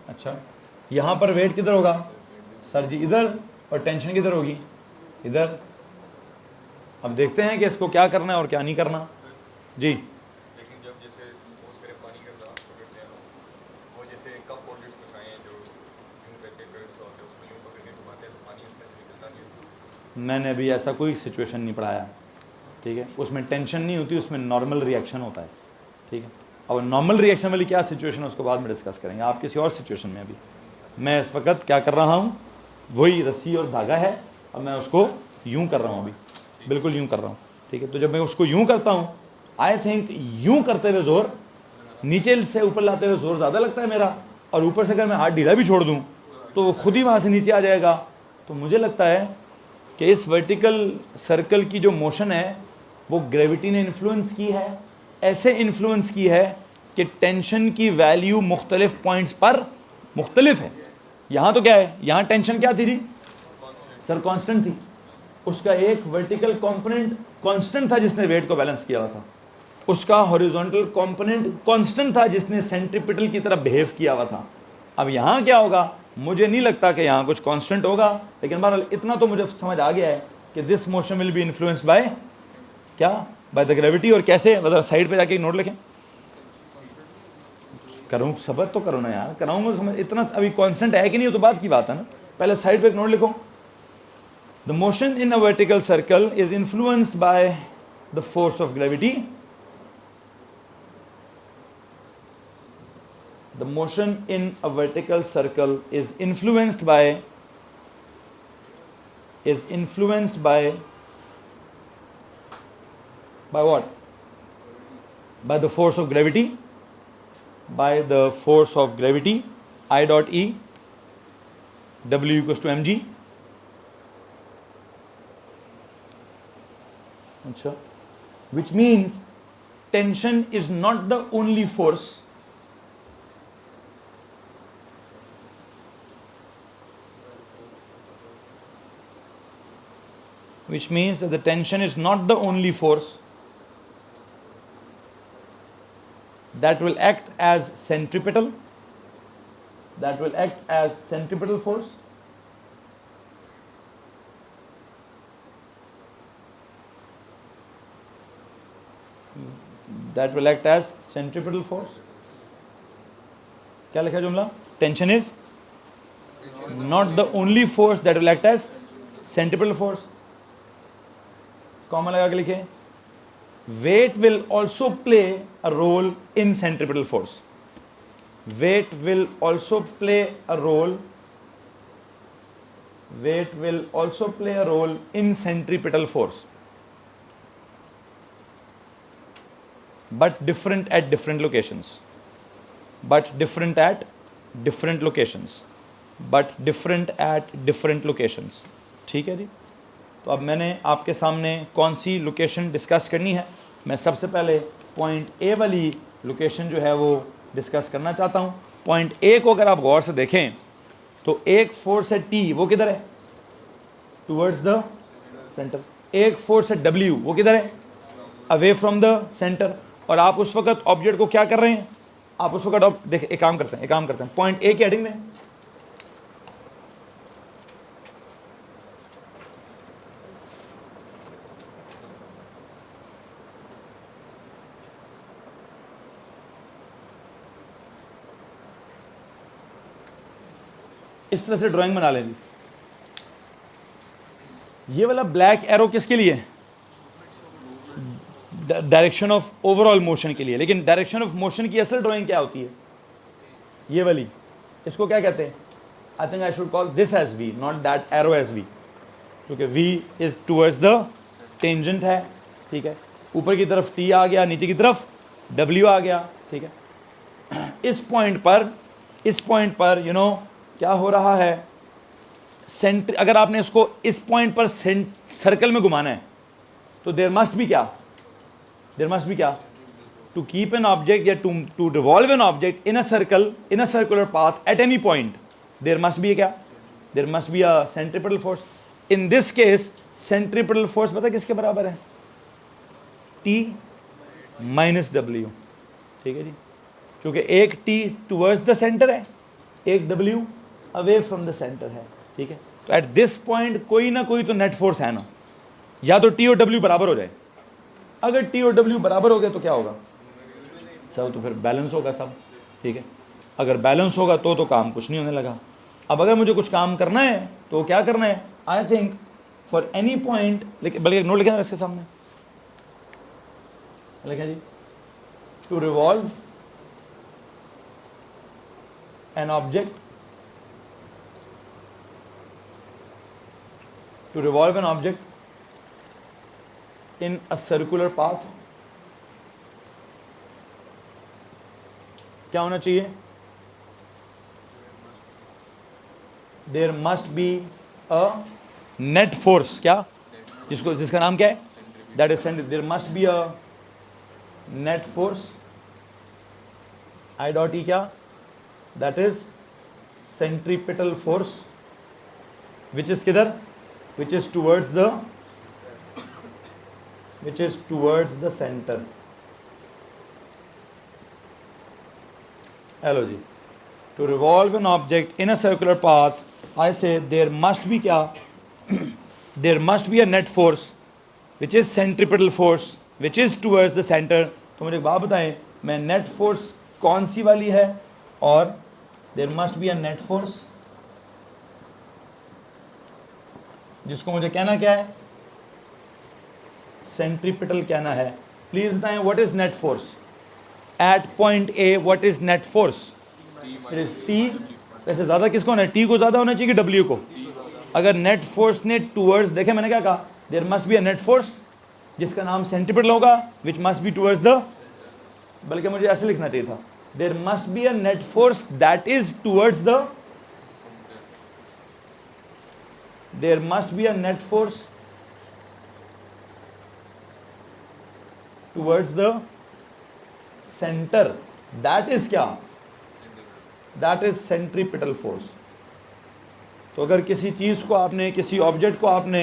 अच्छा, यहाँ पर वेट किधर होगा सर जी? इधर। और टेंशन किधर होगी? इधर। अब देखते हैं कि इसको क्या करना है और क्या नहीं करना जी। लेकिन जब जैसे सपोज करें पानी का ग्लास पकड़ लिया वो जैसे कप होल्डर्स कुछ आए हैं जो यूं करके फिर उसको होते हैं उसको यूं पकड़ के घुमाते हैं तो पानी उसमें से निकलता नहीं है। मैंने अभी ऐसा कोई सिचुएशन नहीं पढ़ाया, ठीक है। उसमें टेंशन नहीं होती, उसमें नॉर्मल रिएक्शन होता है, ठीक है। अब नॉर्मल रिएक्शन वाली क्या सिचुएशन है उसको बाद में डिस्कस करेंगे। आप किसी और सिचुएशन में, अभी मैं इस वक्त क्या कर रहा हूँ, वही रस्सी और धागा है और मैं उसको यूं कर रहा हूँ, अभी बिल्कुल यूं कर रहा हूँ, ठीक है। तो जब मैं उसको यूं करता हूँ, आई थिंक यूं करते हुए जोर, नीचे से ऊपर लाते हुए जोर ज़्यादा लगता है मेरा, और ऊपर से अगर मैं हाथ ढीला भी छोड़ दूँ तो वो खुद ही वहाँ से नीचे आ जाएगा। तो मुझे लगता है कि इस वर्टिकल सर्कल की जो मोशन है वो ग्रेविटी ने इन्फ्लुएंस की है, ऐसे इन्फ्लुएंस की है कि टेंशन की वैल्यू मुख्तलिफ पॉइंट्स पर मुख्तलिफ है। यहाँ तो क्या है, यहाँ टेंशन क्या थी सर? कांस्टेंट थी। उसका एक वर्टिकल कंपोनेंट कांस्टेंट था जिसने वेट को बैलेंस किया था, उसका हॉरिजॉन्टल कंपोनेंट कांस्टेंट था जिसने सेंट्रीपिटल की तरह बिहेव किया हुआ था। अब यहाँ क्या होगा, मुझे नहीं लगता कि यहाँ कुछ कांस्टेंट होगा, लेकिन बहरहाल इतना तो मुझे समझ आ गया है कि this motion will be influenced by क्या, बाय द ग्रेविटी। और कैसे, मतलब साइड पे जाके नोट लिखें। करूँ सबक तो करो ना यार, कराऊंगा समझ, इतना अभी कांस्टेंट है कि नहीं, तो बात की बात है ना। पहले साइड पे एक नोट लिखो। The motion in a vertical circle is influenced by the force of gravity. The motion in a vertical circle is influenced by what? By the force of gravity. By the force of gravity, I dot E, W equals to mg. अच्छा, which means tension is not the only force which means that the tension is not the only force that will act as centripetal, force. That will act as centripetal force. क्या लिखा है जुमला? Tension is not the only force that will act as centripetal force. Comma लगा के लिखे, weight will also play a role in centripetal force. Weight will also play a role in centripetal force, but different at different locations. ठीक है जी। तो अब मैंने आपके सामने कौन सी लोकेशन डिस्कस करनी है, मैं सबसे पहले पॉइंट ए वाली लोकेशन जो है वो डिस्कस करना चाहता हूँ। पॉइंट ए को अगर आप गौर से देखें तो एक फोर्स है टी, वो किधर है? Towards the centre. एक फोर्स है डब्ल्यू, वो किधर है? Away from the centre. और आप उस वक्त ऑब्जेक्ट को क्या कर रहे हैं, आप उस वक्त देख, एक काम करते हैं, पॉइंट ए की हेडिंग दें। इस तरह से ड्राइंग बना लें। ये वाला ब्लैक एरो किसके लिए? डायरेक्शन ऑफ ओवरऑल मोशन के लिए। लेकिन डायरेक्शन ऑफ मोशन की असल ड्राइंग क्या होती है? ये वाली, इसको क्या कहते हैं? I think I should call this as V, not that arrow as V, क्योंकि V is towards the tangent है, ठीक है। ऊपर की तरफ टी आ गया, नीचे की तरफ डब्ल्यू आ गया, ठीक है। इस पॉइंट पर यू नो क्या हो रहा है, सेंटर, अगर आपने इसको इस पॉइंट पर सर्कल में घुमाना है तो देयर मस्ट बी क्या, टू कीप एन ऑब्जेक्ट या to revolve an object in a circular path at any point, there must be a centripetal force. In this case centripetal force पता किसके बराबर है? T माइनस W, ठीक है जी, क्योंकि एक T टुवर्ड्स द सेंटर है, एक W away from the centre है, ठीक है। तो एट दिस पॉइंट कोई ना कोई तो नेट फोर्स है ना, या तो T और W बराबर हो जाए। अगर T और W बराबर हो गए तो क्या होगा सब, तो फिर बैलेंस होगा सब, ठीक है। अगर बैलेंस होगा तो काम कुछ नहीं होने लगा। अब अगर मुझे कुछ काम करना है तो क्या करना है, I think for any point, बल्कि एक नोट लिखा इसके सामने लिखा जी, to revolve an object, to revolve an object in a circular path क्या होना चाहिए, there must be a net force, क्या जिसका नाम क्या है, that is there must be a net force, I dot E क्या, that is centripetal force, which is किधर, which is towards the center। Hello जी, to revolve an object in a circular path, I say there must be क्या there must be a net force which is centripetal force which is towards the center। तो मुझे एक बात बताएं, मैं net force कौन सी वाली है, और there must be a net force जिसको मुझे कहना क्या है, सेंट्रीपिटल कहना है। प्लीज बताएं what is net force at point A, what is net force, it is T. वैसे ज़्यादा किसको होना है, टी को ज़्यादा होना चाहिए कि डब्ल्यू को। अगर नेट फोर्स ने टूवर्ड्स, देखे मैंने क्या कहा, there must be a net force जिसका नाम सेंट्रीपिटल होगा, which must be towards the, बल्कि मुझे ऐसे लिखना चाहिए था, there must be a net force that is towards the, there must be a net force towards the center, that is क्या, that is centripetal force। तो अगर किसी चीज़ को आपने, किसी ऑब्जेक्ट को आपने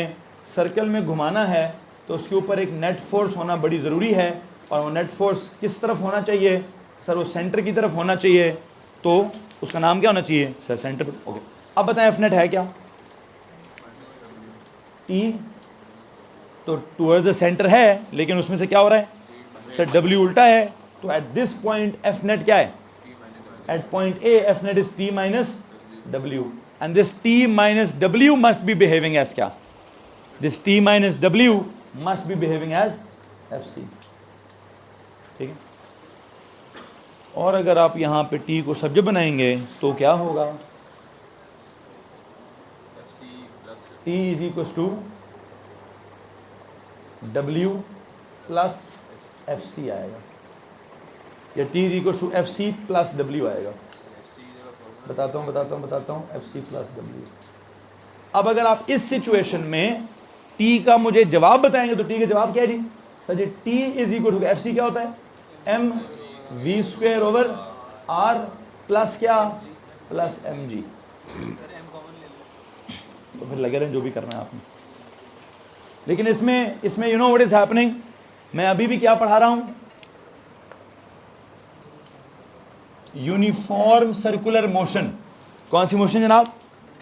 सर्कल में घुमाना है तो उसके ऊपर एक नेट फोर्स होना बड़ी ज़रूरी है, और वो नेट फोर्स किस तरफ होना चाहिए सर, वो सेंटर की तरफ होना चाहिए, तो उसका नाम क्या होना चाहिए सर, सेंटर। ओके, अब बताएं एफ नेट है क्या, टी तो टूवर्ड्स द सेंटर है, लेकिन उसमें से क्या हो रहा है सर, W उल्टा है। तो at this point F net क्या है, at point A F net is T minus W, and this T minus W must be behaving as क्या, this T minus W must be behaving as FC, ठीक है। और अगर आप यहाँ पे T को सब्जेक्ट बनाएंगे तो क्या होगा, T is equal to W plus FC आएगा, या T is equal to FC plus W आएगा। बताता हूँ FC प्लस W। अब अगर आप इस सिचुएशन में T का मुझे जवाब बताएंगे तो T का जवाब क्या है जी सर जी, T is equal to FC क्या होता है, m v square over r plus क्या, प्लस mg। तो फिर लगे रहें जो भी करना है आपने, लेकिन इसमें you know what is happening, मैं अभी भी क्या पढ़ा रहा हूं, यूनिफॉर्म सर्कुलर मोशन। कौन सी मोशन जनाब,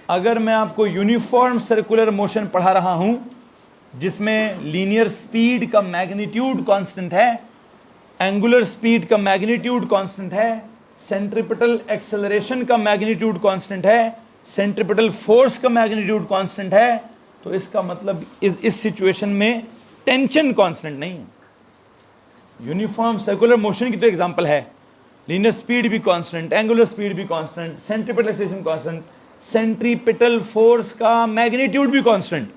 अगर मैं आपको यूनिफॉर्म सर्कुलर मोशन पढ़ा रहा हूं जिसमें लीनियर स्पीड का मैग्नीट्यूड कांस्टेंट है, एंगुलर स्पीड का मैग्नीट्यूड कांस्टेंट है, सेंट्रीपिटल एक्सेलरेशन का मैग्नीट्यूड कांस्टेंट है, सेंट्रीपिटल फोर्स का मैग्नीट्यूड कांस्टेंट है, तो इसका मतलब इस सिचुएशन में टेंशन कांस्टेंट नहीं है। यूनिफॉर्म सर्कुलर मोशन की तो एग्जांपल है, लीनियर स्पीड भी कांस्टेंट, एंगुलर स्पीड भी constant, centripetal acceleration constant, centripetal force का मैग्नीट्यूड भी कांस्टेंट।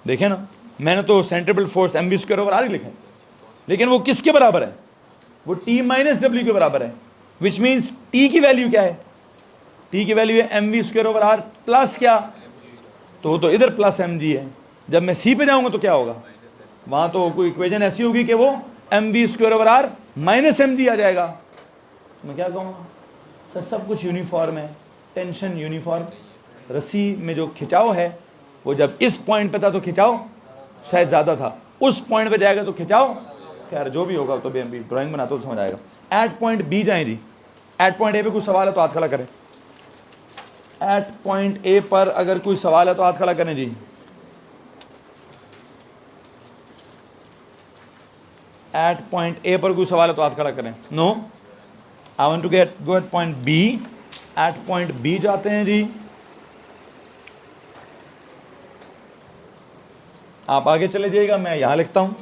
देखें ना, मैंने तो centripetal force mv square over r लिखा है, लेकिन वो किसके बराबर है, वो T माइनस W के बराबर है, विच मीन्स T की वैल्यू क्या है, T की वैल्यू है mv square over r plus क्या, तो इधर प्लस mg है। जब मैं C पे जाऊंगा तो क्या होगा, वहां तो कोई इक्वेशन ऐसी होगी कि वो mv square over r minus mg आ जाएगा। मैं क्या कहूँगा सर, सब कुछ यूनिफॉर्म है, टेंशन यूनिफॉर्म, रस्सी में जो खिंचाव है वो जब इस पॉइंट पे था तो खिंचाव शायद ज़्यादा था, उस पॉइंट पे जाएगा तो खिंचाव खैर जो भी होगा तो भी अभी ड्राइंग बनाते तो समझ आएगा। एट पॉइंट बी जाएं जी, एट पॉइंट ए पे कुछ सवाल है तो हाथ खड़ा करें। एट पॉइंट ए पर अगर कोई सवाल है तो हाथ खड़ा करें जी। एट पॉइंट ए पर कोई सवाल है तो हाथ खड़ा करें। No, I want to get go at point B. At point B जाते हैं जी। आप आगे चले जाइएगा, मैं यहां लिखता हूं।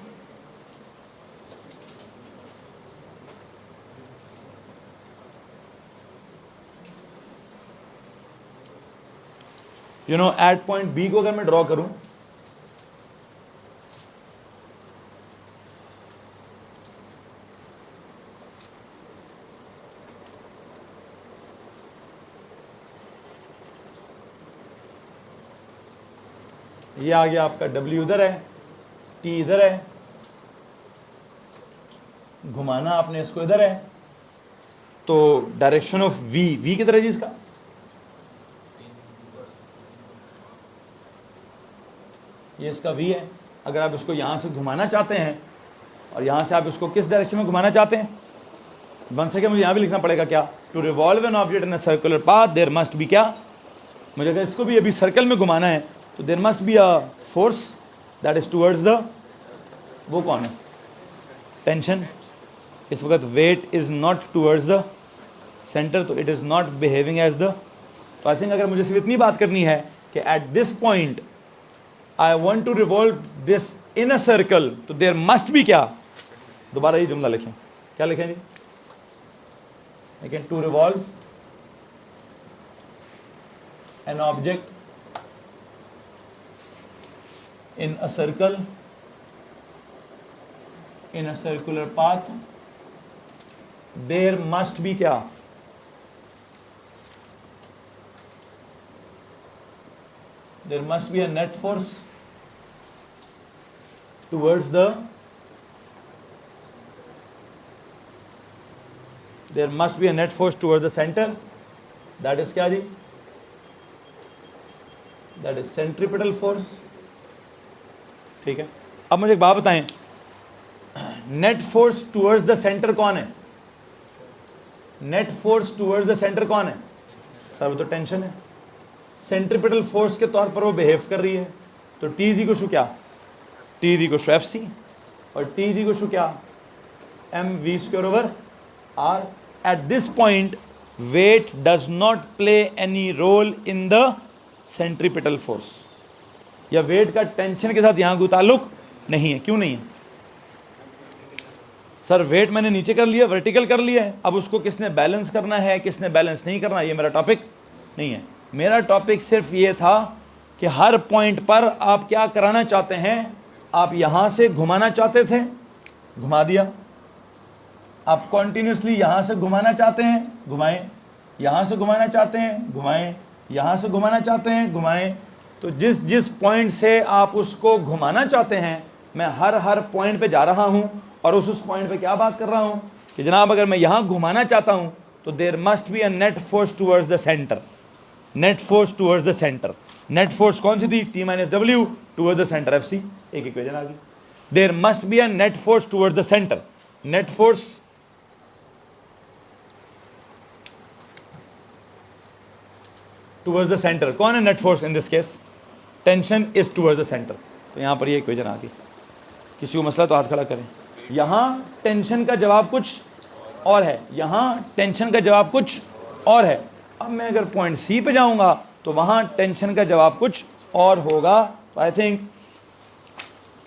You know at point B को अगर मैं ड्रॉ करूं, ये आ गया आपका W इधर है, T इधर है, घुमाना आपने इसको इधर है, तो डायरेक्शन ऑफ V किधर है जी इसका? ये इसका V है। अगर आप इसको यहां से घुमाना चाहते हैं और यहां से आप इसको किस डायरेक्शन में घुमाना चाहते हैं, वन सेकेंड, मुझे यहां भी लिखना पड़ेगा क्या? To revolve an object in a circular path there must be क्या? मुझे अगर इसको भी अभी सर्कल में घुमाना है तो there must be a force that is towards the, वो कौन है? टेंशन। इस वक्त weight is not towards the centre, तो it is not behaving as the. तो आई थिंक अगर मुझे सिर्फ इतनी बात करनी है कि at this point I want to revolve this in a circle, तो देयर मस्ट बी क्या? दोबारा ये जुमला लिखें, क्या लिखें जी? लेकिन to revolve an object in a circle in a circular path there must be क्या? There must be a net force towards the, there must be a net force towards the center, that is क्या जी? That is centripetal force। ठीक है, अब मुझे एक बात बताएं, net force towards the centre कौन है? Net force towards the centre कौन है? सर वो तो टेंशन है। सेंट्रिपिटल फोर्स के तौर पर वो बिहेव कर रही है, तो टी इज इक्वल टू क्या? T is equal to F C, और टी इज इक्वल टू क्या? M we square over r. At this point weight does not play any role in the centripetal force, या weight का tension के साथ यहां कोई ताल्लुक नहीं है। क्यों नहीं है? सर वेट मैंने नीचे कर लिया, वर्टिकल कर लिया है, अब उसको किसने बैलेंस करना है, किसने बैलेंस नहीं करना, ये मेरा टॉपिक नहीं है। मेरा टॉपिक सिर्फ ये था कि हर पॉइंट पर आप क्या कराना चाहते हैं। आप यहां से घुमाना चाहते थे, घुमा दिया। आप कॉन्टिन्यूसली यहां से घुमाना चाहते हैं, घुमाएं। यहां से घुमाना चाहते हैं, घुमाएं। यहां से घुमाना चाहते हैं, घुमाएं। तो जिस जिस पॉइंट से आप उसको घुमाना चाहते हैं, मैं हर पॉइंट पे जा रहा हूं और उस पॉइंट पे क्या बात कर रहा हूं कि जनाब अगर मैं यहां घुमाना चाहता हूं तो there must be a net force towards the centre. Net force towards the centre, net force कौन सी थी? T minus W towards the centre, F C. एक इक्वेशन आ गई। There must be a net force towards the centre. Net force towards the centre, कौन है net force in this case? Tension is towards the centre. तो यहां पर ये equation आ गई। किसी को मसला तो हाथ खड़ा करें। यहां टेंशन का जवाब कुछ और है, यहां टेंशन का जवाब कुछ और है। अब मैं अगर पॉइंट सी पे जाऊंगा तो वहां टेंशन का जवाब कुछ और होगा। तो आई थिंक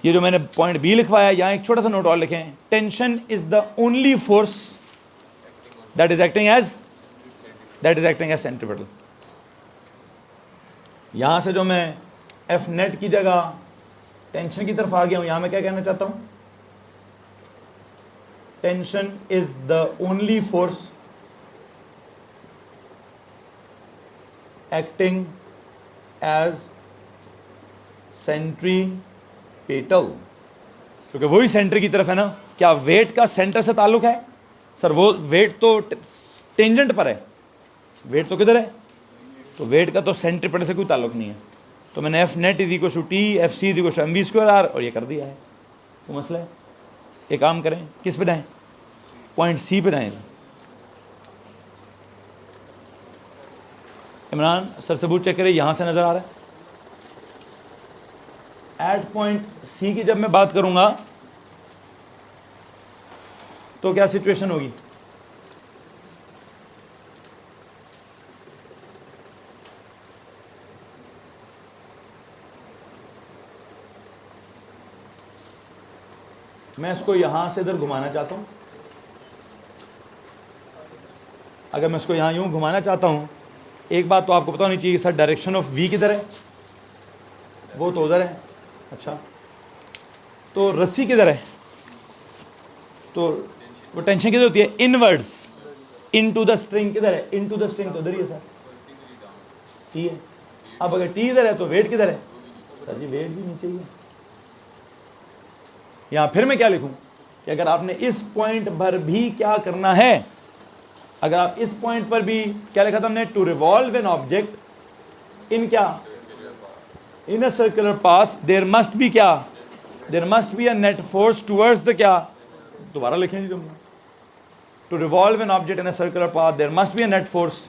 ये जो मैंने पॉइंट बी लिखवाया, यहां एक छोटा सा नोट और लिखें, tension is the only force that is acting as centripetal. यहां से जो मैं एफ नेट की जगह टेंशन की तरफ आ गया हूं, यहां मैं क्या कहना चाहता हूं? Tension is the only force acting as centripetal, क्योंकि वही सेंटर की तरफ है ना। क्या वेट का सेंटर से ताल्लुक है? सर वो वेट तो टेंजेंट पर है, वेट तो किधर है? तो वेट का तो सेंट्रिपिटल से कोई ताल्लुक नहीं है। तो मैंने F net is equal to T, F C is equal to m we square r, और ये कर दिया है। वो मसला है। एक काम करें, किस पे जाएं? पॉइंट सी पे जाएं। इमरान सर सबूत चेक करें, यहाँ से नज़र आ रहा है। एट पॉइंट सी की जब मैं बात करूंगा तो क्या सिचुएशन होगी? मैं इसको यहां से इधर घुमाना चाहता हूं। अगर मैं इसको यहां यूं घुमाना चाहता हूं, एक बात तो आपको पता होनी चाहिए सर, डायरेक्शन ऑफ वी किधर है? वो तो उधर है। अच्छा, तो रस्सी किधर है? तो वो टेंशन किधर होती है? इनवर्ड्स, इनटू द स्ट्रिंग किधर है? इनटू द स्ट्रिंग तो उधर ही है सर, ठीक है। अब अगर टी इधर है तो वेट किधर है? सर जी वेट भी नीचे ही है। यहां फिर मैं क्या लिखूं कि अगर आपने इस पॉइंट पर भी क्या करना है, अगर आप इस पॉइंट पर भी क्या लिखा था हमने? To revolve an object in क्या? In a circular path there must be क्या? There must be a net force towards the क्या? दोबारा लिखेंगे तुमने, to revolve an object in a circular path there must be a net force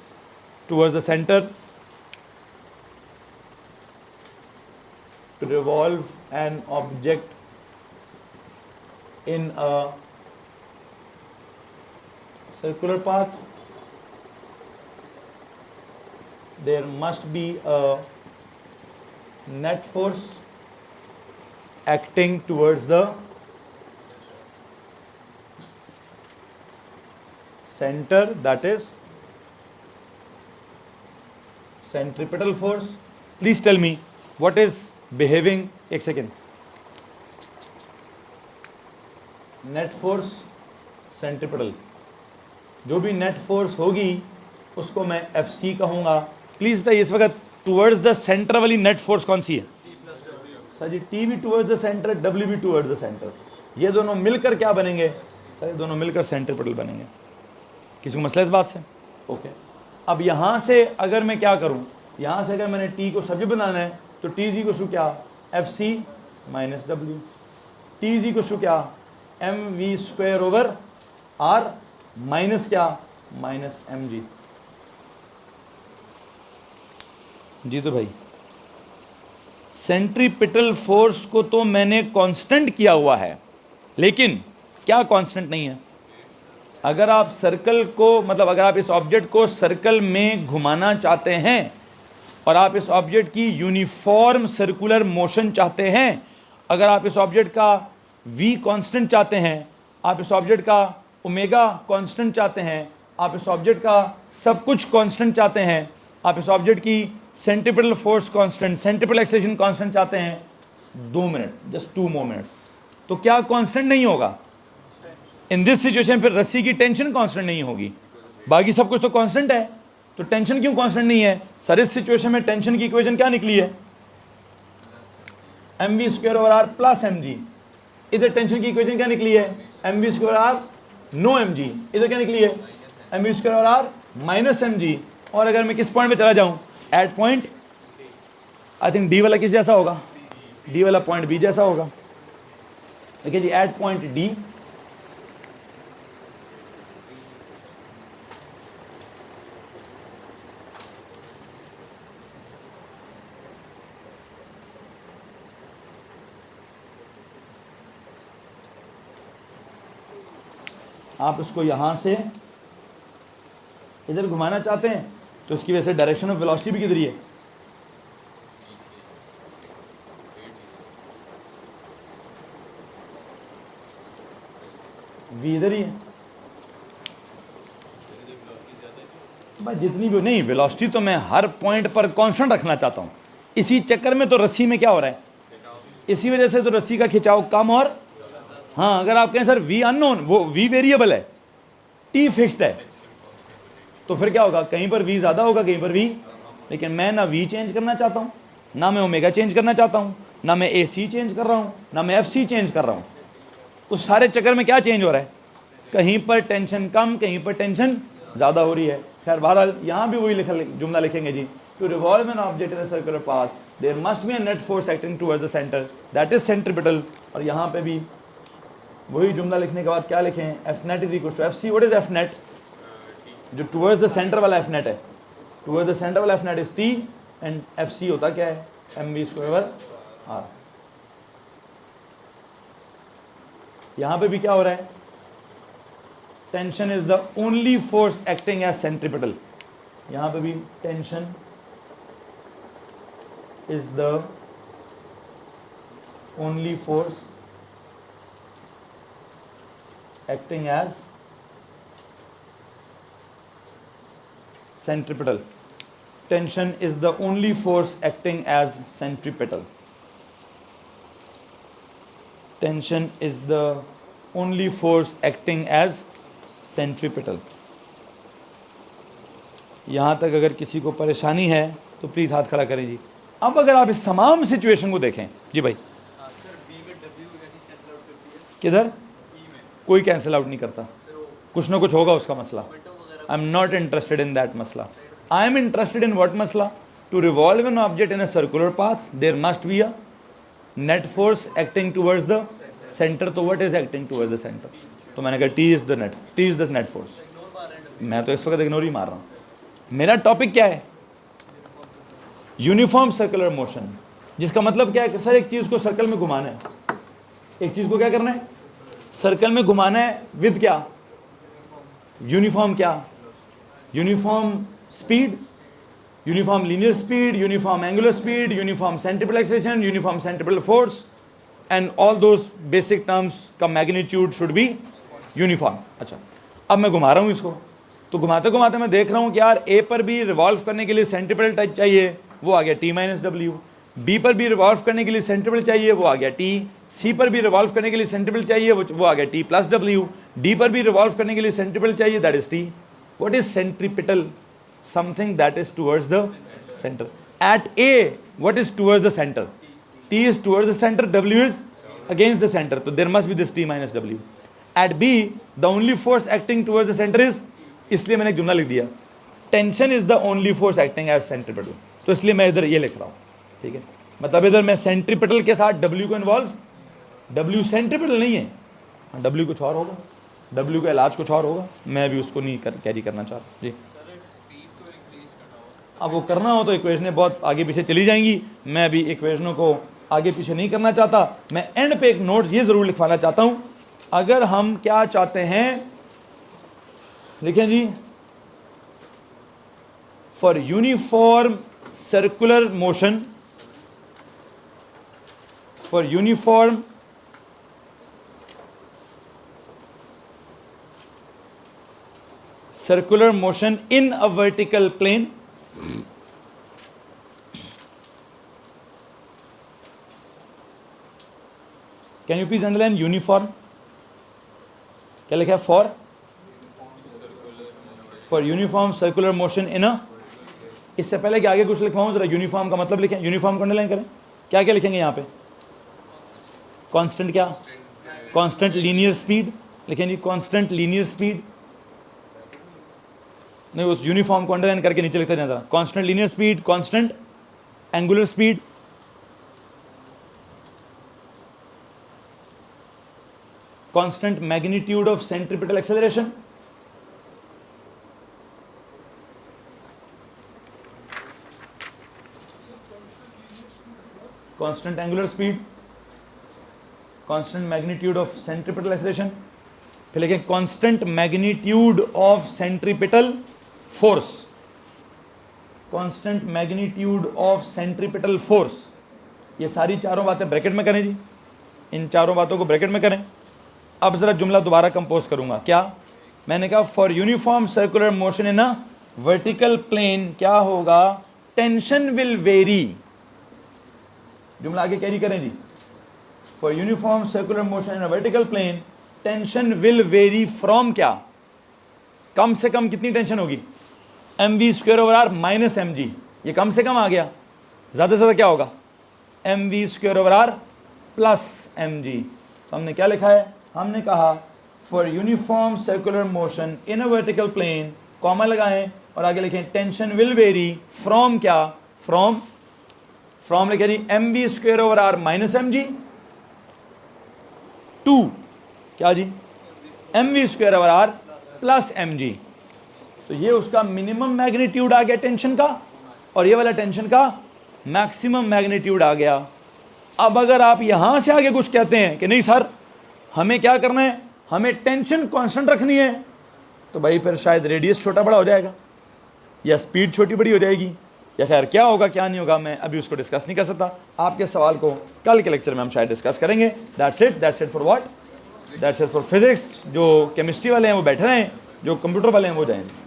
towards the centre. To revolve an object in a circular path there must be a net force acting towards the center, that is centripetal force. Please tell me what is behaving, एक second, net force centripetal, जो भी net force होगी उसको मैं F C कहूँगा। Please बताइए इस वक्त टूवर्ड्स द सेंटर वाली नेट फोर्स कौन सी है? सर जी टी भी टूवर्ड्स द सेंटर, डब्ल्यू भी टूवर्ड्स द सेंटर, ये दोनों मिलकर क्या बनेंगे? सर ये दोनों मिलकर सेंट्रिपेटल बनेंगे। किसी को मसला इस बात से? ओके। अब यहाँ से अगर मैं क्या करूँ, यहाँ से अगर मैंने टी को सब्जेक्ट बनाना है तो टी जी को शू क्या? F C minus W. T जी को शू क्या? M we square over are minus क्या? Minus M G. जी तो भाई सेंट्रीपिटल फोर्स को तो मैंने कांस्टेंट किया हुआ है, लेकिन क्या कांस्टेंट नहीं है? अगर आप सर्कल को, मतलब अगर आप इस ऑब्जेक्ट को सर्कल में घुमाना चाहते हैं और आप इस ऑब्जेक्ट की यूनिफॉर्म सर्कुलर मोशन चाहते हैं, अगर आप इस ऑब्जेक्ट का v कांस्टेंट चाहते हैं, आप इस ऑब्जेक्ट का ओमेगा कांस्टेंट चाहते हैं, आप इस ऑब्जेक्ट का सब कुछ कांस्टेंट चाहते हैं, आप इस ऑब्जेक्ट की centripetal force constant, centripetal acceleration constant चाहते हैं, 2 मिनट, जस्ट 2 more minutes, तो क्या कांस्टेंट नहीं होगा? इन दिस सिचुएशन फिर रस्सी की टेंशन कांस्टेंट नहीं होगी, बाकी सब कुछ तो कांस्टेंट है, तो टेंशन क्यों कांस्टेंट नहीं है? सर इस सिचुएशन में टेंशन की इक्वेशन क्या निकली है? M we square over r plus m g. इधर टेंशन की इक्वेशन क्या निकली है? M we square r no m g. इधर क्या निकली है? M we square over are minus M g. और अगर मैं किस पॉइंट पे चला जाऊं? At point, I think D वाला किस जैसा होगा? डी वाला पॉइंट बी जैसा होगा। देखिए जी, एट पॉइंट डी आप इसको यहाँ से इधर घुमाना चाहते हैं तो इसकी वजह से डायरेक्शन ऑफ वेलोसिटी भी किधर ही है? वी इधर ही है। भाई जितनी भी नहीं, वेलोसिटी तो मैं हर पॉइंट पर कांस्टेंट रखना चाहता हूँ। इसी चक्कर में तो रस्सी में क्या हो रहा है? इसी वजह से तो रस्सी का खिंचाव कम, और हाँ अगर आप कहें सर वी अननोन, वो वी वेरिएबल है, टी फिक्स्ड है, तो फिर क्या होगा? कहीं पर वी ज़्यादा होगा, कहीं पर वी, लेकिन मैं ना वी चेंज करना चाहता हूँ, ना मैं ओमेगा चेंज करना चाहता हूँ, ना मैं ए सी चेंज कर रहा हूँ, ना मैं एफ सी चेंज कर रहा हूँ। उस सारे चक्कर में क्या चेंज हो रहा है? कहीं पर टेंशन कम, कहीं पर टेंशन ज़्यादा हो रही है। खैर बहरहाल यहाँ भी वही जुमला लिखेंगे जी, to revolve an object in a circular path there must be a net force acting towards the centre, that is centripetal. और यहाँ पे भी वही जुमला लिखने के बाद क्या लिखें, F net is equal to F C. What is F net? जो टूवर्ड्स द सेंटर वाला एफ नेट है, टूवर्ड्स द सेंटर वाला F net is T, and F C होता क्या है, M we square over r. यहां पे भी क्या हो रहा है, tension is the only force acting as centripetal. यहां पे भी tension is the only force acting as centripetal. Tension is the only force acting as centripetal. Tension is the only force acting as centripetal. यहाँ तक अगर किसी को परेशानी है तो प्लीज़ हाथ खड़ा करें जी. अब अगर आप इस तमाम सिचुएशन को देखें जी भाई, किधर कोई कैंसिल आउट नहीं करता, कुछ ना कुछ होगा उसका मसला. I am not interested in that मसला. I am interested in what मसला? To revolve an object in a circular path there must be a net force acting towards the centre. तो what is acting towards the centre? तो मैंने कहा T is the net force. मैं तो इस वक्त ignore ही मार रहा हूँ. मेरा टॉपिक क्या है? Uniform circular motion. जिसका मतलब क्या है कि सर एक चीज़ को सर्कल में घुमाना है, एक चीज़ को क्या करना है, सर्कल में घुमाना है विद क्या, यूनिफॉर्म क्या, uniform speed, uniform linear speed, uniform angular speed, uniform centripetal acceleration, uniform centripetal force, and all those basic terms का मैग्नीट्यूड शुड बी यूनिफॉर्म. अच्छा, अब मैं घुमा रहा हूँ इसको, तो घुमाते घुमाते मैं देख रहा हूँ कि यार ए पर भी रिवॉल्व करने के लिए सेंट्रिपेटल टाइप चाहिए, वो आ गया टी माइनस डब्ल्यू. बी पर भी रिवॉल्व करने के लिए सेंट्रिपेटल चाहिए, वो आ गया टी. सी पर भी रिवॉल्व करने के लिए सेंट्रिपेटल चाहिए, वो आ गया टी प्लस डब्ल्यू. डी पर भी रिवॉल्व करने के लिए सेंट्रिपेटल चाहिए, that is T. What is centripetal? Something that is towards the centre. At A what is towards the centre? T is towards the centre, W is against the centre, तो there must be this T minus W. At B the only force acting towards the centre is, इसलिए मैंने एक जुमला लिख दिया, tension is the only force acting as centripetal. तो इसलिए मैं इधर ये लिख रहा हूँ, ठीक है. मतलब इधर मैं सेंट्रिपेटल के साथ डब्ल्यू को इन्वॉल्व, डब्ल्यू सेंट्रिपेटल नहीं है, डब्ल्यू कुछ और होगा, डब्ल्यू का इलाज कुछ और होगा, मैं भी उसको नहीं कैरी करना चाह रहा जी. अब वो करना हो तो इक्वेशनें बहुत आगे पीछे चली जाएंगी, मैं भी इक्वेशनों को आगे पीछे नहीं करना चाहता. मैं एंड पे एक नोट ये ज़रूर लिखवाना चाहता हूँ. अगर हम क्या चाहते हैं, लिखें जी, for uniform circular motion, for uniform circular motion in a vertical plane, can you please underline uniform? क्या लिखा है? for uniform circular motion in a, इससे पहले कि आगे कुछ लिखवाऊं जरा यूनिफॉर्म का मतलब लिखें, यूनिफॉर्म को अंडरलाइन करें. क्या क्या लिखेंगे यहाँ पे? कांस्टेंट क्या? कांस्टेंट लीनियर स्पीड लिखें जी, कांस्टेंट लीनियर स्पीड. नहीं, उस यूनिफॉर्म को अंडरलाइन करके नीचे लिखते जाता. Constant linear speed, constant angular speed, constant magnitude of centripetal acceleration, constant angular speed, constant magnitude of centripetal acceleration. फिर लिखें constant magnitude of centripetal force, constant magnitude of centripetal force. ये सारी चारों बातें ब्रैकेट में करें जी, इन चारों बातों को ब्रैकेट में करें. अब जरा जुमला दोबारा कंपोज करूंगा. क्या मैंने कहा? For uniform circular motion in a vertical plane क्या होगा? Tension will vary. जुमला आगे कैरी करें जी. For uniform circular motion in a vertical plane tension will vary from क्या? कम से कम कितनी टेंशन होगी? mv square over are minus mg. ये कम से कम आ गया. ज़्यादा से ज़्यादा क्या होगा? mv square over r plus mg. तो हमने क्या लिखा है? हमने कहा for uniform circular motion in a vertical plane, comma लगाएं और आगे लिखें टेंशन विल वेरी फ्रॉम क्या? फ्रॉम लिखे जी mv square over are minus mg to क्या जी, mv² over r plus mg। तो ये उसका मिनिमम मैग्नीट्यूड आ गया टेंशन का, और ये वाला टेंशन का मैक्सिमम मैग्नीट्यूड आ गया। अब अगर आप यहां से आगे कुछ कहते हैं कि नहीं सर हमें क्या करना है, हमें टेंशन कांस्टेंट रखनी है, तो भाई फिर शायद रेडियस छोटा बड़ा हो जाएगा या स्पीड छोटी बड़ी हो जाएगी, या खैर क्या होगा क्या नहीं होगा मैं अभी उसको डिस्कस नहीं कर सकता। आपके सवाल को कल के लेक्चर में हम शायद डिस्कस करेंगे। That's it for what, that's it for physics. जो केमिस्ट्री वाले हैं वो बैठ रहे हैं, जो कंप्यूटर वाले हैं वो जाएंगे।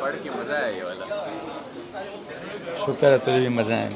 पढ़ के मज़ा आया ये वाला। शुक्र है तुझे भी मज़ा आए।